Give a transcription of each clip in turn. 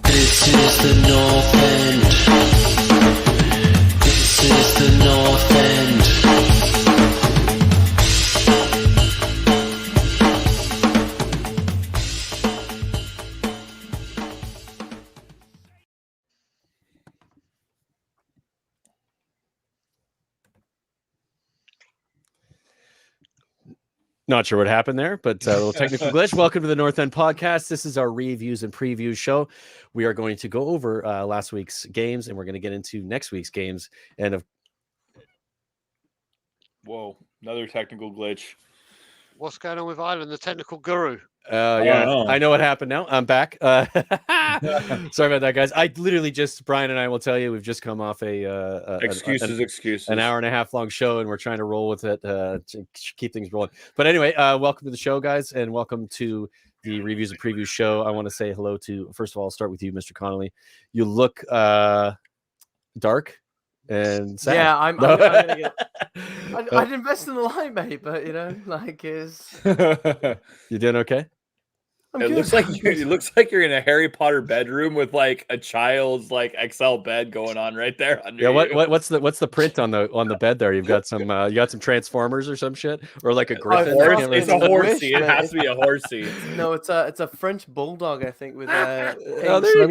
This is the North End. This is the North End. Not sure what happened there, but a little technical glitch. Welcome to the North End Podcast. This is our reviews and previews show. We are going to go over last week's games, and we're going to get into next week's games. And Whoa, another technical glitch. What's going on with Ireland, the technical guru? Yeah, I know what happened now. I'm back. Sorry about that, guys. I literally just, Brian and I will tell you, we've just come off excuses, an hour and a half long show, and we're trying to roll with it to keep things rolling. But anyway, welcome to the show, guys, and welcome to the reviews and previews show. I want to say hello to, first of all, I'll start with you, Mr. Connolly. You look dark and sad. Yeah, I'm gonna get. I'd invest in the light, mate, but is You doing okay? It looks like you're in a Harry Potter bedroom with like a child's like XL bed going on right there under you. What's the print on the bed there? You've got some Transformers or some shit, or like a griffin. It's a horsey. It has to be a horsey. No, it's a French bulldog, I think. With oh, there you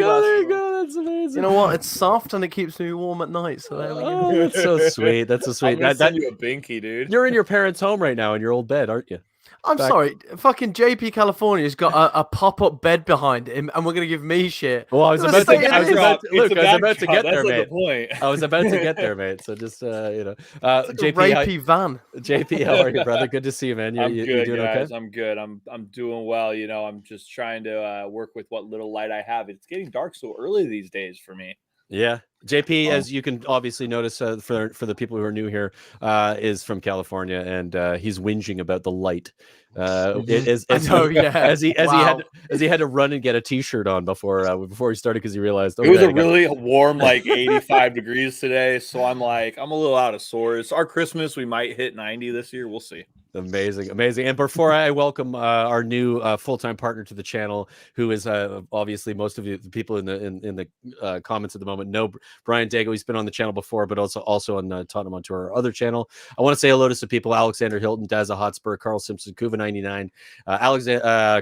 go. That's amazing. You know what? It's soft and it keeps me warm at night. So there we go. Oh, that's so sweet. That's so sweet. I'm send you a binky, dude. You're in your parents' home right now in your old bed, aren't you? I'm sorry, fucking JP California's got a pop-up bed behind him, and we're gonna give me shit. Well, I was about to get there, mate. Point. I was about to get there, mate. So just JP, JP, van. JP, how are you, brother? Good to see you, man. I'm good, doing guys. okay? I'm good. I'm doing well. I'm just trying to work with what little light I have. It's getting dark so early these days for me. Yeah. JP, as you can obviously notice, for the people who are new here, is from California, and he's whinging about the light. As he had to run and get a t-shirt on before he started because he realized it was a really warm, like 85 degrees today. So I'm a little out of sorts. Our Christmas, we might hit 90 this year. We'll see. Amazing. And before I welcome our new full-time partner to the channel, who is obviously most of the people in the comments at the moment know Brian Dago. He's been on the channel before, but also on Tottenham onto our other channel. I want to say hello to some people: Alexander Hilton, Daza Hotspur, Carl Simpson, Kuva99,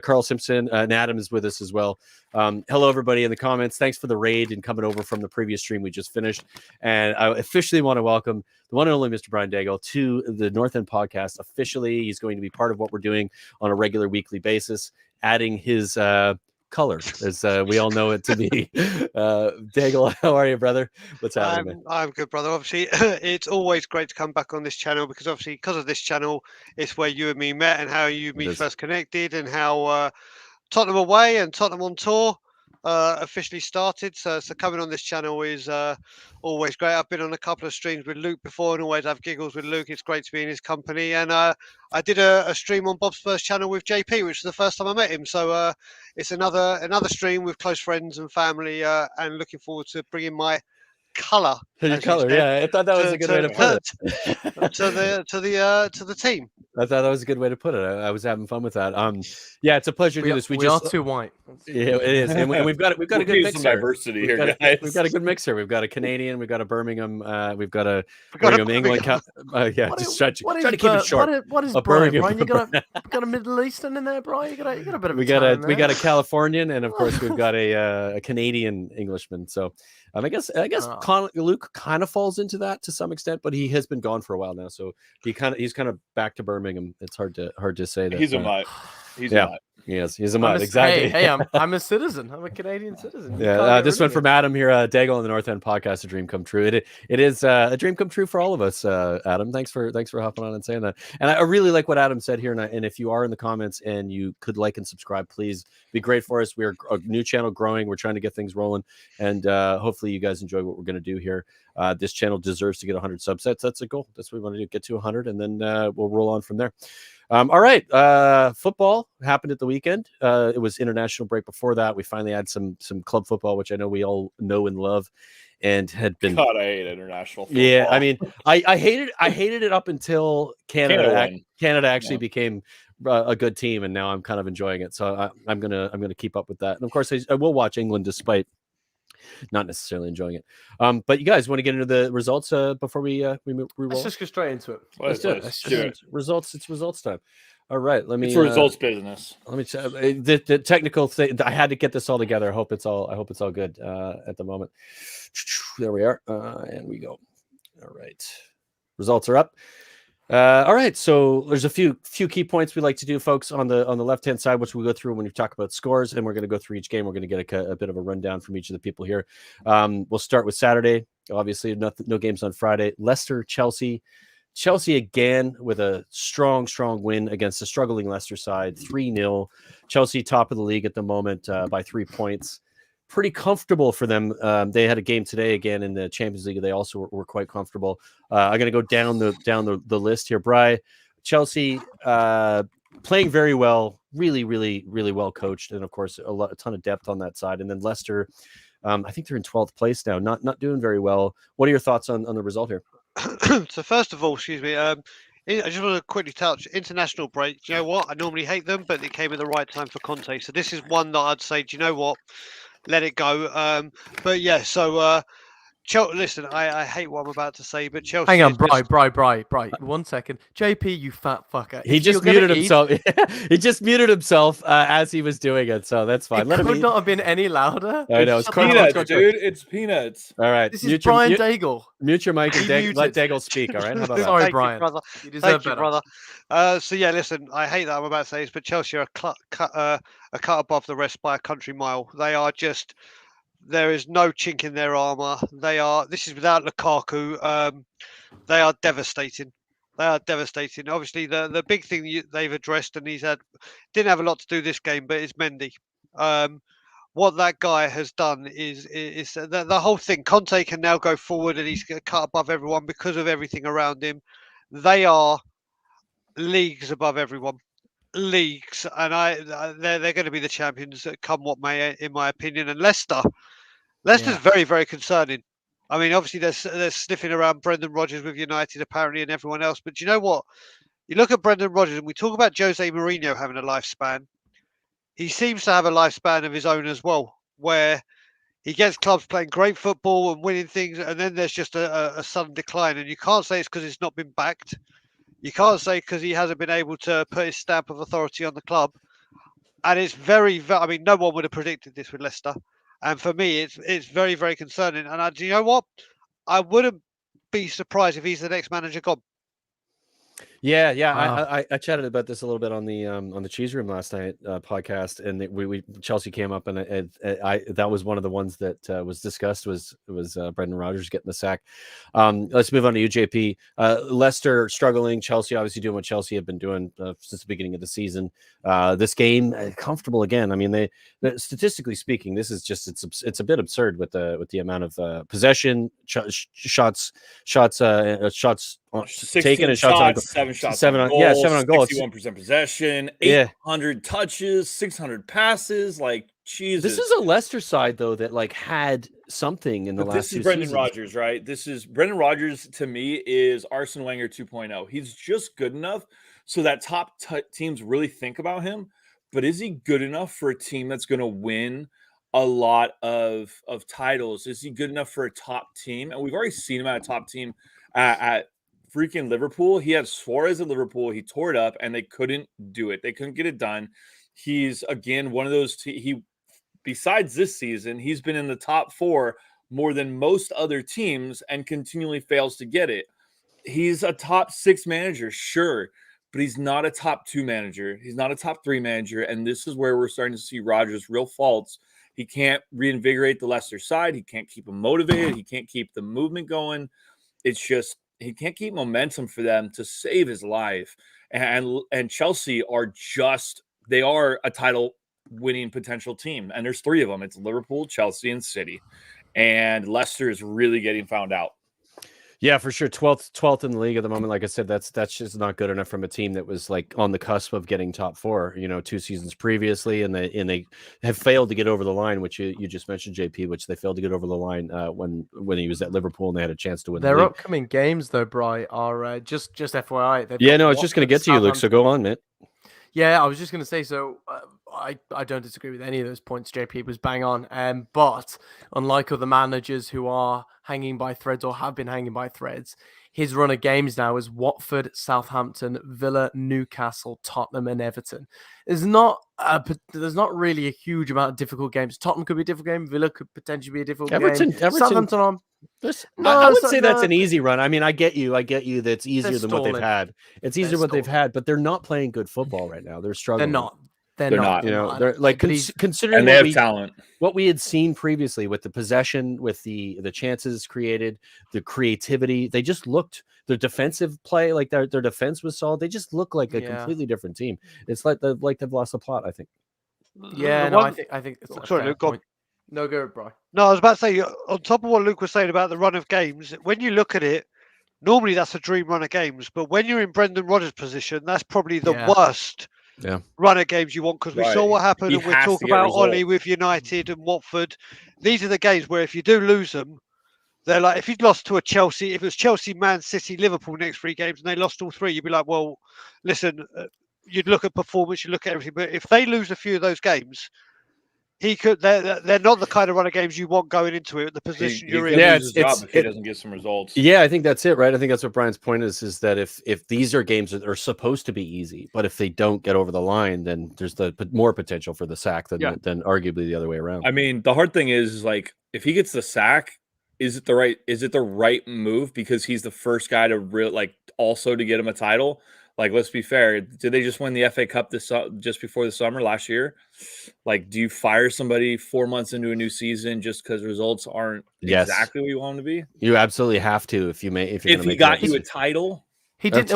Carl Simpson, and Adam is with us as well. Hello, everybody in the comments. Thanks for the raid and coming over from the previous stream we just finished. And I officially want to welcome the one and only Mr. Brian Dago to the North End Podcast. Officially, he's going to be part of what we're doing on a regular weekly basis, adding his color, as we all know it to be. Dago, how are you, brother? What's happening? I'm good, brother. Obviously, it's always great to come back on this channel because of this channel, it's where you and me met and how you and me first connected and how Tottenham away and Tottenham on tour officially started. So coming on this channel is always great. I've been on a couple of streams with Luke before and always have giggles with Luke. It's great to be in his company. And I did a stream on Bob's first channel with JP, which was the first time I met him. So it's another stream with close friends and family, and looking forward to bringing my colour. Your color, yeah. I thought that was a good way to put it. to the team. I thought that was a good way to put it. I was having fun with that. Yeah, it's a pleasure to do this. We are too white. Yeah, it is, and we've got a good mix here. Diversity here, guys. We've got a good mix here. We've got a Canadian, we've got a Birmingham, we've got a Birmingham, England. Just try to keep it short. What is Brian? You got a Middle Eastern in there, Brian? You got a bit of. We got a Californian, and of course we've got a Canadian Englishman. So I guess Luke kind of falls into that to some extent, but he has been gone for a while now, so he's kind of back to Birmingham. It's hard to say that he's a mutt. He's a mutt. Yes, he's a mutt. Exactly. Hey, I'm a citizen. I'm a Canadian citizen. Yeah, this one from Adam here. Dago on the North End Podcast, a dream come true. It is a dream come true for all of us. Adam, thanks for hopping on and saying that. And I really like what Adam said here. And if you are in the comments and you could like and subscribe, please be great for us. We're a new channel growing. We're trying to get things rolling, and hopefully you guys enjoy what we're going to do here. This channel deserves to get 100 subsets. That's a goal. That's what we want to do. Get to 100, and then we'll roll on from there. All right. Football happened at the weekend. It was international break before that. We finally had some club football, which I know we all know and love, and had been. God, I hate international football. Yeah, I mean, I hated it up until Canada actually became a good team, and now I'm kind of enjoying it. So I'm gonna keep up with that, and of course I will watch England despite not necessarily enjoying it. But you guys want to get into the results before we roll? Let's just go straight into it. Let's do it. Results. It's results time. All right. Let me. It's results business. Let me. The technical thing. I had to get this all together. I hope it's all good at the moment. There we are. And we go. All right. Results are up. All right, so there's a few key points we like to do, folks, on the left-hand side, which we'll go through when we talk about scores, and we're going to go through each game. We're going to get a bit of a rundown from each of the people here. We'll start with Saturday. Obviously, no games on Friday. Leicester, Chelsea. Chelsea again with a strong win against the struggling Leicester side, 3-0. Chelsea top of the league at the moment by 3 points. Pretty comfortable for them. They had a game today again in the Champions League. They also were quite comfortable. I'm going to go down the list here. Bri, Chelsea playing very well, really well coached, and of course a ton of depth on that side. And then Leicester, I think they're in 12th place now, not doing very well. What are your thoughts on the result here? So first of all, excuse me. I just want to quickly touch international break. Do you know what? I normally hate them, but it came at the right time for Conte. So this is one that I'd say, do you know what? Let it go. But yeah, so listen, I hate what I'm about to say, but Chelsea. Hang on, Bri. 1 second. JP, you fat fucker. He just muted himself. He just muted himself as he was doing it, so that's fine. It could not have been any louder. I know. It's peanuts, dude. It's peanuts. All right. This is Brian Daigle. Mute your mic and let Daigle speak, all right? How about Sorry, that? Brian. Brother. You deserve Thank you, better. brother. So yeah, listen, I hate that I'm about to say this, but Chelsea are a cut above the rest by a country mile. They are just. There is no chink in their armour. This is without Lukaku. They are devastating. Obviously, the big thing they've addressed, and didn't have a lot to do this game, but it's Mendy. What that guy has done is the whole thing. Conte can now go forward, and he's cut above everyone because of everything around him. They are leagues above everyone. Leagues, and they're going to be the champions, come what may, in my opinion. And Leicester's very, very concerning. I mean, obviously they're sniffing around Brendan Rodgers with United apparently, and everyone else. But do you know what? You look at Brendan Rodgers, and we talk about Jose Mourinho having a lifespan. He seems to have a lifespan of his own as well, where he gets clubs playing great football and winning things, and then there's just a sudden decline. And you can't say it's because it's not been backed. You can't say because he hasn't been able to put his stamp of authority on the club. And it's I mean, no one would have predicted this with Leicester. And for me, it's very, very concerning. And do you know what? I wouldn't be surprised if he's the next manager gone. Yeah. Wow. I chatted about this a little bit on the Cheese Room last night podcast, and we Chelsea came up, and that was one of the ones that was discussed was Brendan Rodgers getting the sack. Let's move on to UJP. Leicester struggling, Chelsea obviously doing what Chelsea have been doing since the beginning of the season. This game comfortable again. I mean, they statistically speaking, this is just it's a bit absurd with the amount of possession, shots taken and shots on 7 shots, 7 on goal, 7 on goal, 61% possession, 800 touches, 600 passes. Like, Jesus, this is a Leicester side though that like had something in the last. This is Brendan Rodgers, right? This is Brendan Rodgers. To me, is Arsene Wenger 2.0. He's just good enough so that top teams really think about him. But is he good enough for a team that's going to win a lot of titles? Is he good enough for a top team? And we've already seen him at a top team at freaking Liverpool. He had Suarez at Liverpool. He tore it up, and they couldn't do it. They couldn't get it done. He's again one of those. Besides this season, he's been in the top 4 more than most other teams, and continually fails to get it. He's a top 6 manager, sure, but he's not a top 2 manager. He's not a top 3 manager, and this is where we're starting to see Rodgers' real faults. He can't reinvigorate the Leicester side. He can't keep them motivated. He can't keep the movement going. It's just he can't keep momentum for them to save his life. And Chelsea are they are a title winning potential team. And there's 3 of them. It's Liverpool, Chelsea, and City. And Leicester is really getting found out. Yeah, for sure. 12th in the league at the moment. Like I said, that's just not good enough from a team that was like on the cusp of getting top 4, 2 seasons previously, and they have failed to get over the line, which you just mentioned, JP, which they failed to get over the line when he was at Liverpool and they had a chance to win the Their league. upcoming games, though, Bri, are just FYI. I was just going to get to you, Luke. So go on, mate. Yeah, I was just going to say, so I don't disagree with any of those points. JP was bang on. But unlike other managers who are hanging by threads or have been hanging by threads, his run of games now is Watford, Southampton, Villa, Newcastle, Tottenham, and Everton. There's not really a huge amount of difficult games. Tottenham could be a difficult game. Villa could potentially be a difficult game. Southampton on. I would say that's an easy run. I mean, I get you. That's easier than what they've had. It's easier than what they've had, but they're not playing good football right now. They're struggling. They're not. They're like considering and they have talent. What we had seen previously with the possession, with the chances created, the creativity, they just looked. Their defensive play, like their defense was solid. They just look like a completely different team. It's like they've lost the plot, I think. Yeah, no, I think. Sorry, Luke. Go on. No, go, bro. No, I was about to say, on top of what Luke was saying about the run of games, when you look at it, normally that's a dream run of games. But when you're in Brendan Rodgers' position, that's probably the worst run of games you want, because we saw what happened, and we talk about Ollie with United and Watford. These are the games where if you do lose them, they're like, if you'd lost to a Chelsea, if it was Chelsea, Man City, Liverpool next 3 games, and they lost all 3, you'd be like, well, listen, you'd look at performance, you look at everything. But if they lose a few of those games, they're not the kind of run of games you want going into it, the position you're in. Yeah, if he doesn't get some results. Yeah, I think that's it, right? I think that's what Brian's point is that if these are games that are supposed to be easy, but if they don't get over the line, then there's the more potential for the sack than arguably the other way around. I mean, the hard thing is like, if he gets the sack, is it the right move, because he's the first guy to also to get him a title? Like, let's be fair. Did they just win the FA Cup just before the summer last year? Like, do you fire somebody 4 months into a new season just because results aren't exactly what you want them to be? You absolutely have to if he got you a title. He didn't.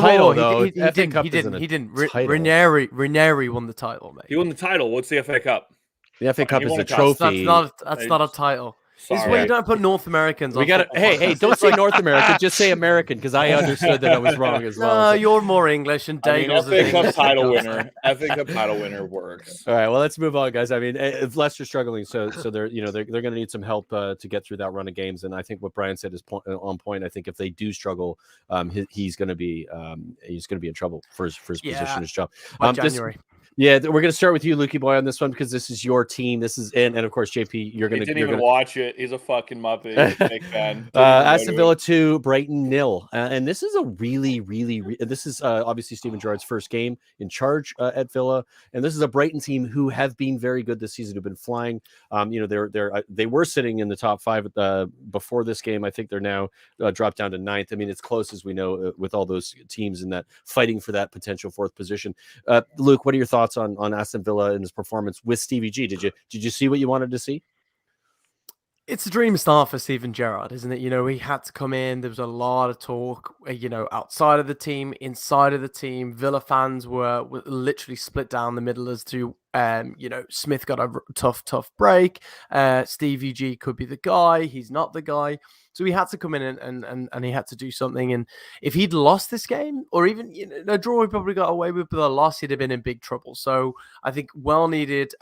He didn't. Ranieri won the title, mate. He won the title. What's the FA Cup? The FA Cup is a trophy. That's not a title. This is where you don't put North Americans on. Hey, don't say North American, just say American, because I understood that I was wrong as well. No, you're more English, and Daigle's FA Cup title winner. FA Cup title winner works. All right, well, let's move on, guys. I mean, if Leicester's struggling, so they're going to need some help to get through that run of games, and I think what Brian said is on point. I think if they do struggle, he's going to be in trouble for his position, his job. January. We're going to start with you, Lukey boy, on this one, because this is your team. This is and of course, JP, you're going to didn't even watch it. He's a fucking muppet. He's a big fan. Aston Villa 2, Brighton 0, and this is a really this is obviously Steven Gerrard's first game in charge at Villa, and this is a Brighton team who have been very good this season, who've been flying. They were sitting in the top 5 before this game. I think they're now dropped down to 9th. I mean, it's close, as we know, with all those teams in that fighting for that potential 4th position. Luke, what are your thoughts on Aston Villa and his performance with Stevie G? Did you see what you wanted to see? It's a dream start for Steven Gerrard, isn't it? He had to come in. There was a lot of talk, outside of the team, inside of the team. Villa fans were literally split down the middle as to, Smith got a tough break. Stevie G could be the guy. He's not the guy. So he had to come in and he had to do something. And if he'd lost this game, or even a draw, he probably got away with, but a loss, he'd have been in big trouble. So I think well needed.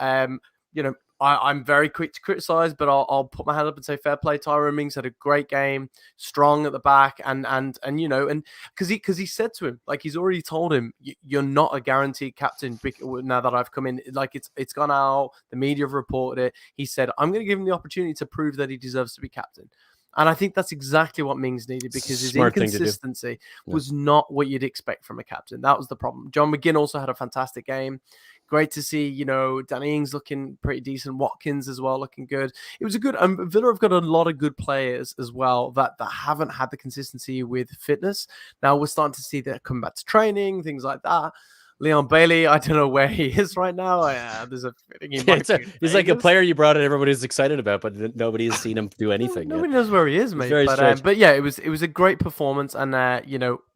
I'm very quick to criticize, but I'll put my hand up and say fair play. Tyrone Mings had a great game, strong at the back, and because he said to him, like, he's already told him, you're not a guaranteed captain now that I've come in. Like, it's gone out, the media have reported it. He said, I'm going to give him the opportunity to prove that he deserves to be captain. And I think that's exactly what Mings needed, because his inconsistency was not what you'd expect from a captain. That was the problem. John McGinn also had a fantastic game. Great to see, Danny Ings looking pretty decent. Watkins as well, looking good. It was a good, Villa have got a lot of good players as well that haven't had the consistency with fitness. Now we're starting to see that come back to training, things like that. Leon Bailey, I don't know where he is right now. There's a feeling he might be he's like a famous. player you brought in, everybody's excited about, but nobody has seen him do anything. Nobody knows where he is, mate. very strange. But yeah, it was a great performance, and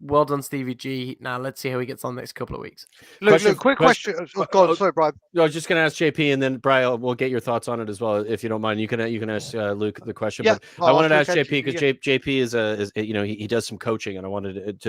well done, Stevie G. Now let's see how he gets on the next couple of weeks. Look, quick question. Oh, God, sorry, Brian. No, I was just going to ask JP, and then Brian, we'll get your thoughts on it as well, if you don't mind. You can ask Luke the question. Yeah, but I wanted to ask JP because JP is he does some coaching, and I wanted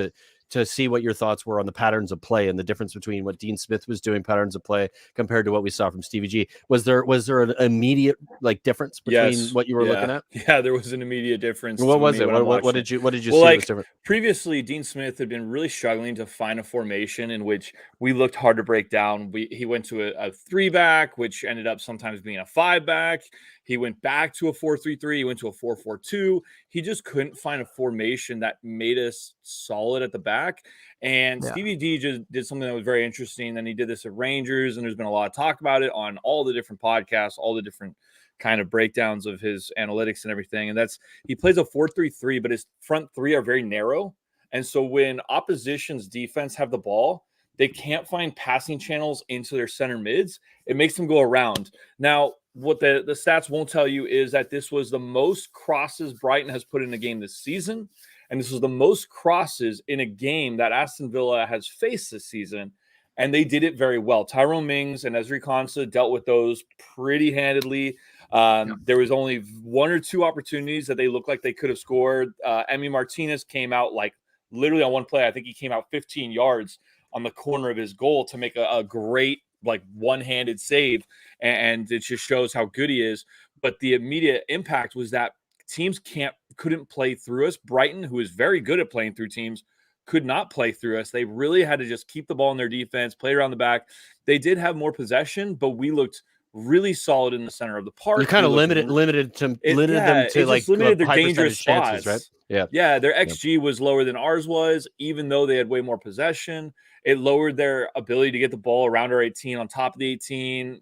to see what your thoughts were on the patterns of play and the difference between what Dean Smith was doing, patterns of play, compared to what we saw from Stevie G. Was there an immediate difference between what you were looking at? Yeah, there was an immediate difference. What was it? What did you see was different? Previously, Dean Smith had been really struggling to find a formation in which we looked hard to break down. He went to a 3-back, which ended up sometimes being a 5-back. He went back to a 4-3-3. He went to a 4-4-2. He just couldn't find a formation that made us solid at the back. And Stevie D just did something that was very interesting. And he did this at Rangers, and there's been a lot of talk about it on all the different podcasts, all the different kind of breakdowns of his analytics and everything. And he plays a 4-3-3, but his front three are very narrow. And so when opposition's defense have the ball, they can't find passing channels into their center mids. It makes them go around. Now, what the stats won't tell you is that this was the most crosses Brighton has put in a game this season. And this was the most crosses in a game that Aston Villa has faced this season. And they did it very well. Tyrone Mings and Ezri Konsa dealt with those pretty handedly. There was only 1 or 2 opportunities that they looked like they could have scored. Emi Martinez came out literally on one play. I think he came out 15 yards on the corner of his goal to make a great one-handed save, and it just shows how good he is. But the immediate impact was that teams couldn't play through us. Brighton, who is very good at playing through teams, could not play through us. They really had to just keep the ball in their defense, play around the back. They did have more possession, but we looked really solid in the center of the park. You kind of limited them to limited their dangerous chances, spots, right? Yeah. Their XG was lower than ours was, even though they had way more possession. It lowered their ability to get the ball around our 18, on top of the 18,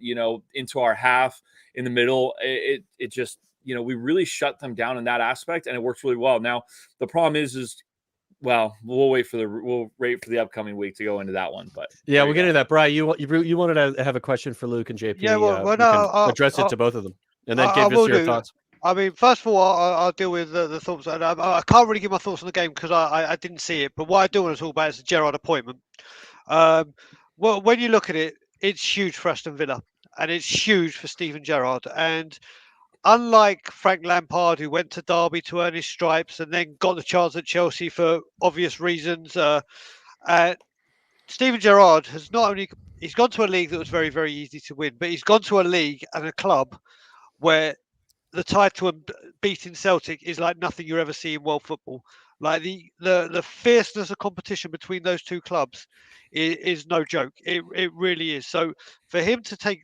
into our half in the middle. It just, we really shut them down in that aspect, and it works really well. Now, the problem is we'll wait for the upcoming week to go into that one. But yeah, we'll get into that. Brian, you wanted to have a question for Luke and JP. Yeah, I'll address it to both of them, and then give us your thoughts. I mean, first of all, I'll deal with the thoughts. I can't really give my thoughts on the game because I didn't see it. But what I do want to talk about is the Gerard appointment. Well, when you look at it, it's huge for Aston Villa, and it's huge for Steven Gerrard. And unlike Frank Lampard, who went to Derby to earn his stripes and then got the chance at Chelsea for obvious reasons, Steven Gerrard has he's gone to a league that was very, very easy to win, but he's gone to a league and a club where the title and beating Celtic is like nothing you ever see in world football. Like the fierceness of competition between those two clubs is no joke. It really is. So for him to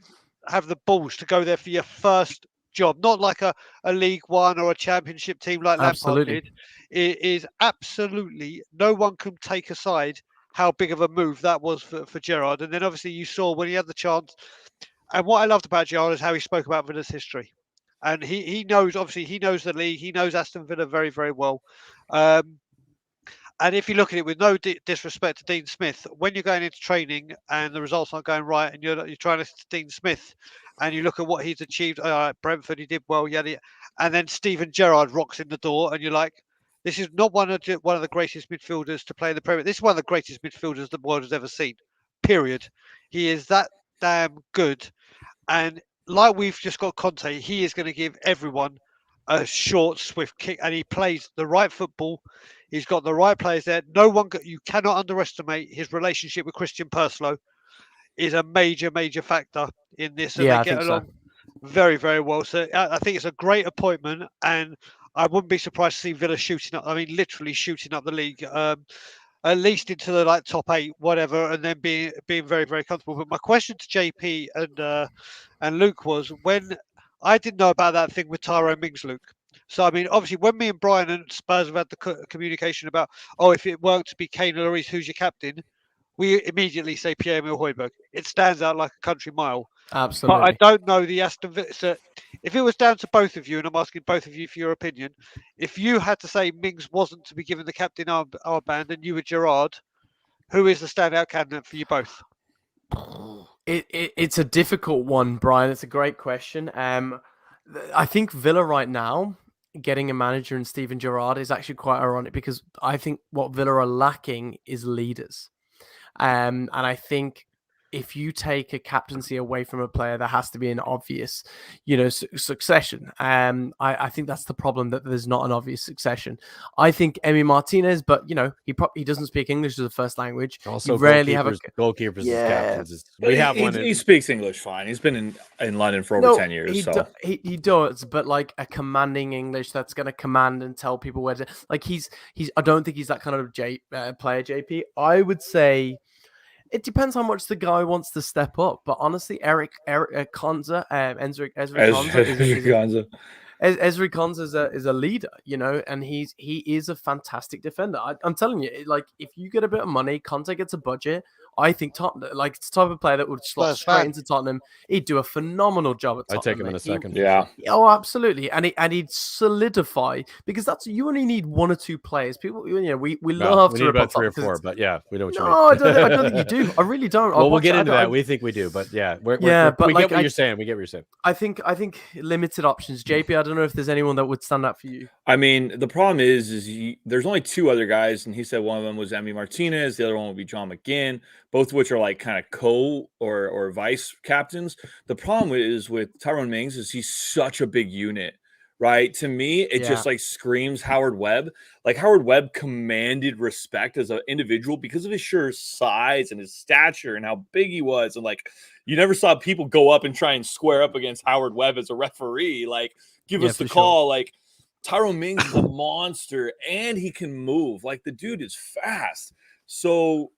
have the balls to go there for your first job, not like a League One or a Championship team like Lampard did, it is absolutely, no one can take aside how big of a move that was for Gerrard. And then obviously you saw when he had the chance. And what I loved about Gerrard is how he spoke about Villa's history. And he knows the league. He knows Aston Villa very, very well. And if you look at it with no disrespect to Dean Smith, when you're going into training and the results aren't going right, and you're trying to Dean Smith, and you look at what he's achieved, Brentford, he did well, and then Steven Gerrard rocks in the door, and you're like, this is not one of the greatest midfielders to play in the Premier. This is one of the greatest midfielders the world has ever seen. Period. He is that damn good, and like we've just got Conte, he is going to give everyone a short, swift kick, and he plays the right football. He's got the right players there. You cannot underestimate his relationship with Christian Purslow. Is a major, major factor in this. And they get along very, very well. So I think it's a great appointment, and I wouldn't be surprised to see Villa shooting up. I mean, literally shooting up the league, at least into the top 8, whatever, and then being very, very comfortable. But my question to JP and Luke was, when I didn't know about that thing with Tyrone Mings, Luke. So, I mean, obviously, when me and Brian and Spurs have had the communication about, if it worked to be Kane or Lloris, who's your captain? We immediately say Pierre-Emile Højbjerg. It stands out like a country mile. Absolutely. But I don't know the Aston Villa. So if it was down to both of you, and I'm asking both of you for your opinion, if you had to say Mings wasn't to be given the captain armband and you were Gerard, who is the standout candidate for you both? It's a difficult one, Brian. It's a great question. I think Villa right now getting a manager in Steven Gerrard is actually quite ironic because I think what Villa are lacking is leaders. And I think if you take a captaincy away from a player, there has to be an obvious, succession. I think that's the problem, that there's not an obvious succession. I think Emi Martinez, but he doesn't speak English as a first language. Also, you rarely have goalkeepers Yeah. as captains. We have one. He speaks English fine. He's been in London for over 10 years. He does, but like a commanding English that's going to command and tell people where to. Like he's. I don't think he's that kind of player. JP. I would say. It depends how much the guy wants to step up, but honestly, Eric Konza, Ezri Konza Ezri Konza is a leader, and he is a fantastic defender. I'm telling you, like if you get a bit of money, Conte gets a budget. I think Tottenham, like it's the type of player that would slot straight into Tottenham. He'd do a phenomenal job at Tottenham. I'd take him in a second. Yeah. Oh, absolutely. And he'd solidify, because you only need one or two players. People, we love to need rip about off 3 or Tottenham 4, but yeah, we know what you mean. No, I don't think you do. I really don't. Well, we'll get into that. We think we do, but yeah, we get what you're saying. We get what you're saying. I think limited options. JP, I don't know if there's anyone that would stand out for you. I mean, the problem is there's only 2 other guys, and he said one of them was Emi Martinez. The other one would be John McGinn, both of which are like kind of co or vice captains. The problem is with Tyrone Mings is he's such a big unit, right? To me, it just like screams Howard Webb. Like Howard Webb commanded respect as an individual because of his sheer size and his stature and how big he was. And like, you never saw people go up and try and square up against Howard Webb as a referee. Like, give us the call. Sure. Like, Tyrone Mings is a monster and he can move. Like, the dude is fast. So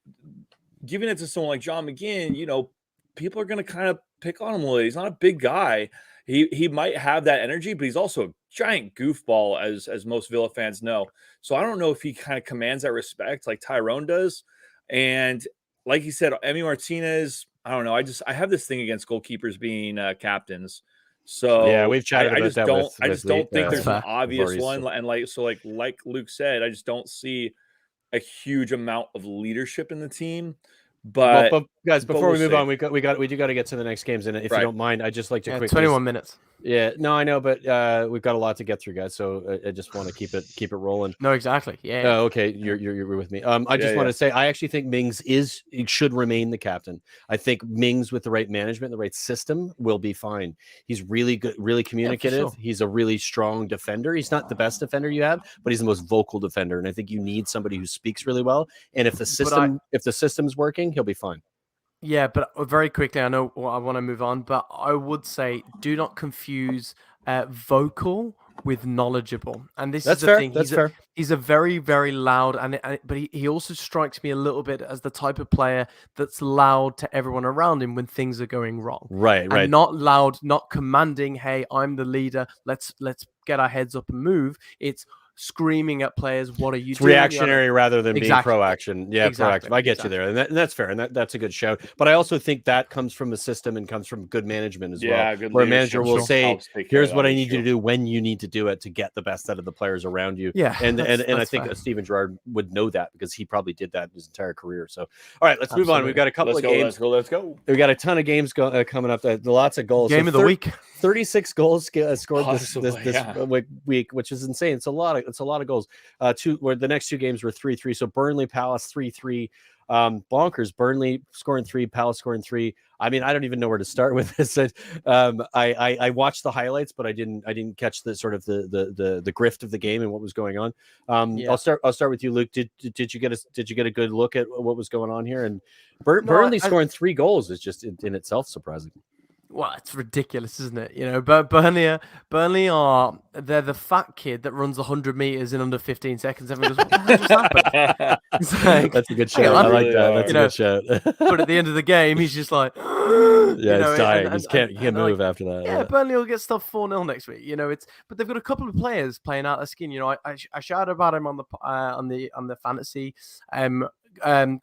giving it to someone like John McGinn, people are going to kind of pick on him a little. He's not a big guy. He might have that energy, but he's also a giant goofball, as most Villa fans know. So I don't know if he kind of commands that respect like Tyrone does. And like he said, Emi Martinez, I don't know. I have this thing against goalkeepers being captains. So yeah, we've chatted about that. I just don't think there's an obvious one. And like Luke said, I just don't see a huge amount of leadership in the team. But guys, before we move on, we do got to get to the next games, and if you don't mind, I'd just like to quickly 21 minutes. Yeah, no, I know, but we've got a lot to get through, guys. So I just want to keep it rolling. No, exactly. Yeah. Oh, okay, you're with me. I just want to say I actually think Mings should remain the captain. I think Mings with the right management, the right system, will be fine. He's really good, really communicative. Yeah, for sure. He's a really strong defender. He's not the best defender you have, but he's the most vocal defender. And I think you need somebody who speaks really well. And if the system's working, he'll be fine. Yeah, but very quickly, I know I want to move on, but I would say do not confuse vocal with knowledgeable. And this is the thing. That's fair. He's a very, very loud, but he also strikes me a little bit as the type of player that's loud to everyone around him when things are going wrong. Right. And not loud, not commanding, hey, I'm the leader, let's get our heads up and move. It's screaming at players, what are you doing? Reactionary rather than being proaction. Yeah, exactly. Proactive. I get you there. And that's fair. And that's a good shout. But I also think that comes from the system and comes from good management as well. Where a manager will say, here's what I need you to do when you need to do it to get the best out of the players around you. Yeah. And I think Steven Gerrard would know that because he probably did that his entire career. So, all right, let's move on. We've got a couple of games. Let's go. We've got a ton of games coming up. Lots of goals. Game of the week. 36 goals scored this week, which is insane. It's a lot of goals. Where the next 2 games were 3-3. So Burnley, Palace 3-3. Bonkers. Burnley scoring 3, Palace scoring 3. I mean, I don't even know where to start with this. I watched the highlights, but I didn't catch the sort of the grift of the game and what was going on. I'll start with you, Luke. Did you get a good look at what was going on here? And Burnley scoring 3 goals is just in itself surprising. Well, it's ridiculous, isn't it? But Burnley they're the fat kid that runs 100 meters in under 15 seconds. Everyone goes, what the hell just happened? It's like, that's a good shout. I like that. That's a good shout. But at the end of the game, he's just like, he's dying. He can't move after that. Yeah, Burnley will get stuff 4-0 next week. But they've got a couple of players playing out their skin. I shouted about him on the fantasy.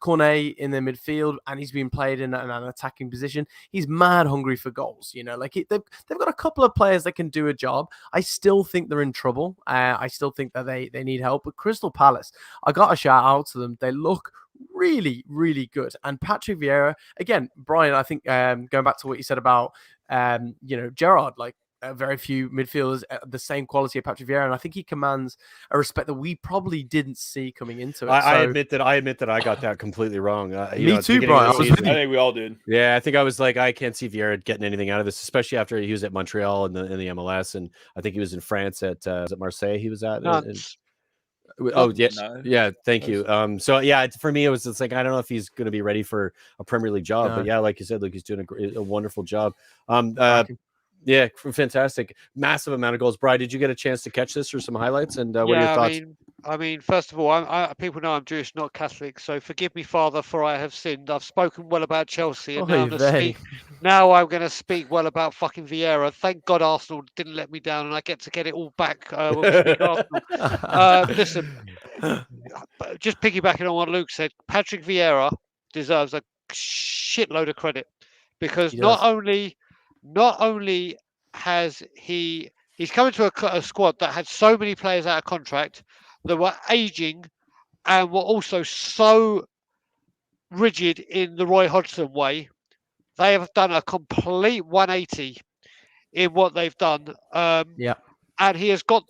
Cornet in the midfield, and he's been played in an attacking position. He's mad hungry for goals. They've got a couple of players that can do a job. I still think they're in trouble. I still think that they need help. But Crystal Palace, I got a shout out to them. They look really, really good. And Patrick Vieira, again, Brian, I think going back to what you said about, Gerard, like, very few midfielders the same quality of Patrick Vieira, and I think he commands a respect that we probably didn't see coming into it. I admit that I got that completely wrong. Me too, Brian. I think we all did. Yeah, I think I was like, I can't see Vieira getting anything out of this, especially after he was at Montreal in the MLS, and I think he was in France at Marseille. He was at. Oh yeah, yeah. Thank you. So yeah, for me, it's like I don't know if he's going to be ready for a Premier League job, but yeah, like you said, Luke, he's doing a wonderful job. Yeah, fantastic. Massive amount of goals. Brian, did you get a chance to catch this or some highlights? And what are your thoughts? I mean, first of all, people know I'm Jewish, not Catholic. So forgive me, Father, for I have sinned. I've spoken well about Chelsea. And now I'm going to speak well about fucking Vieira. Thank God Arsenal didn't let me down and I get to get it all back when we speak Arsenal. Listen, just piggybacking on what Luke said, Patrick Vieira deserves a shitload of credit because not only has he's coming to a squad that had so many players out of contract that were aging and were also so rigid in the Roy Hodgson way. They have done a complete 180 in what they've done. And he has got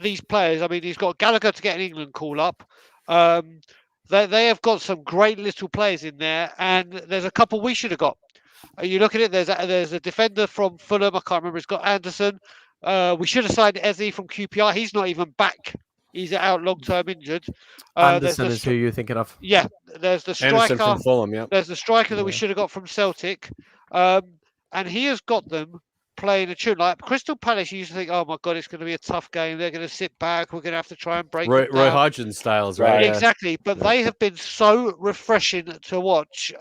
these players. I mean, he's got Gallagher to get an England call up. They have got some great little players in there, and there's a couple we should have got. You look at it, there's a defender from Fulham, I can't remember, it's got Anderson. We should have signed Eze from QPR. He's not even back. He's out long-term injured. Anderson is who you're thinking of. Yeah, there's the striker. Anderson from Fulham, yeah. There's the striker that we should have got from Celtic. And he has got them playing a tune. Like Crystal Palace, you used to think, oh my God, it's going to be a tough game. They're going to sit back. We're going to have to try and break them down. Roy Hodgson styles, right? Exactly. But they have been so refreshing to watch.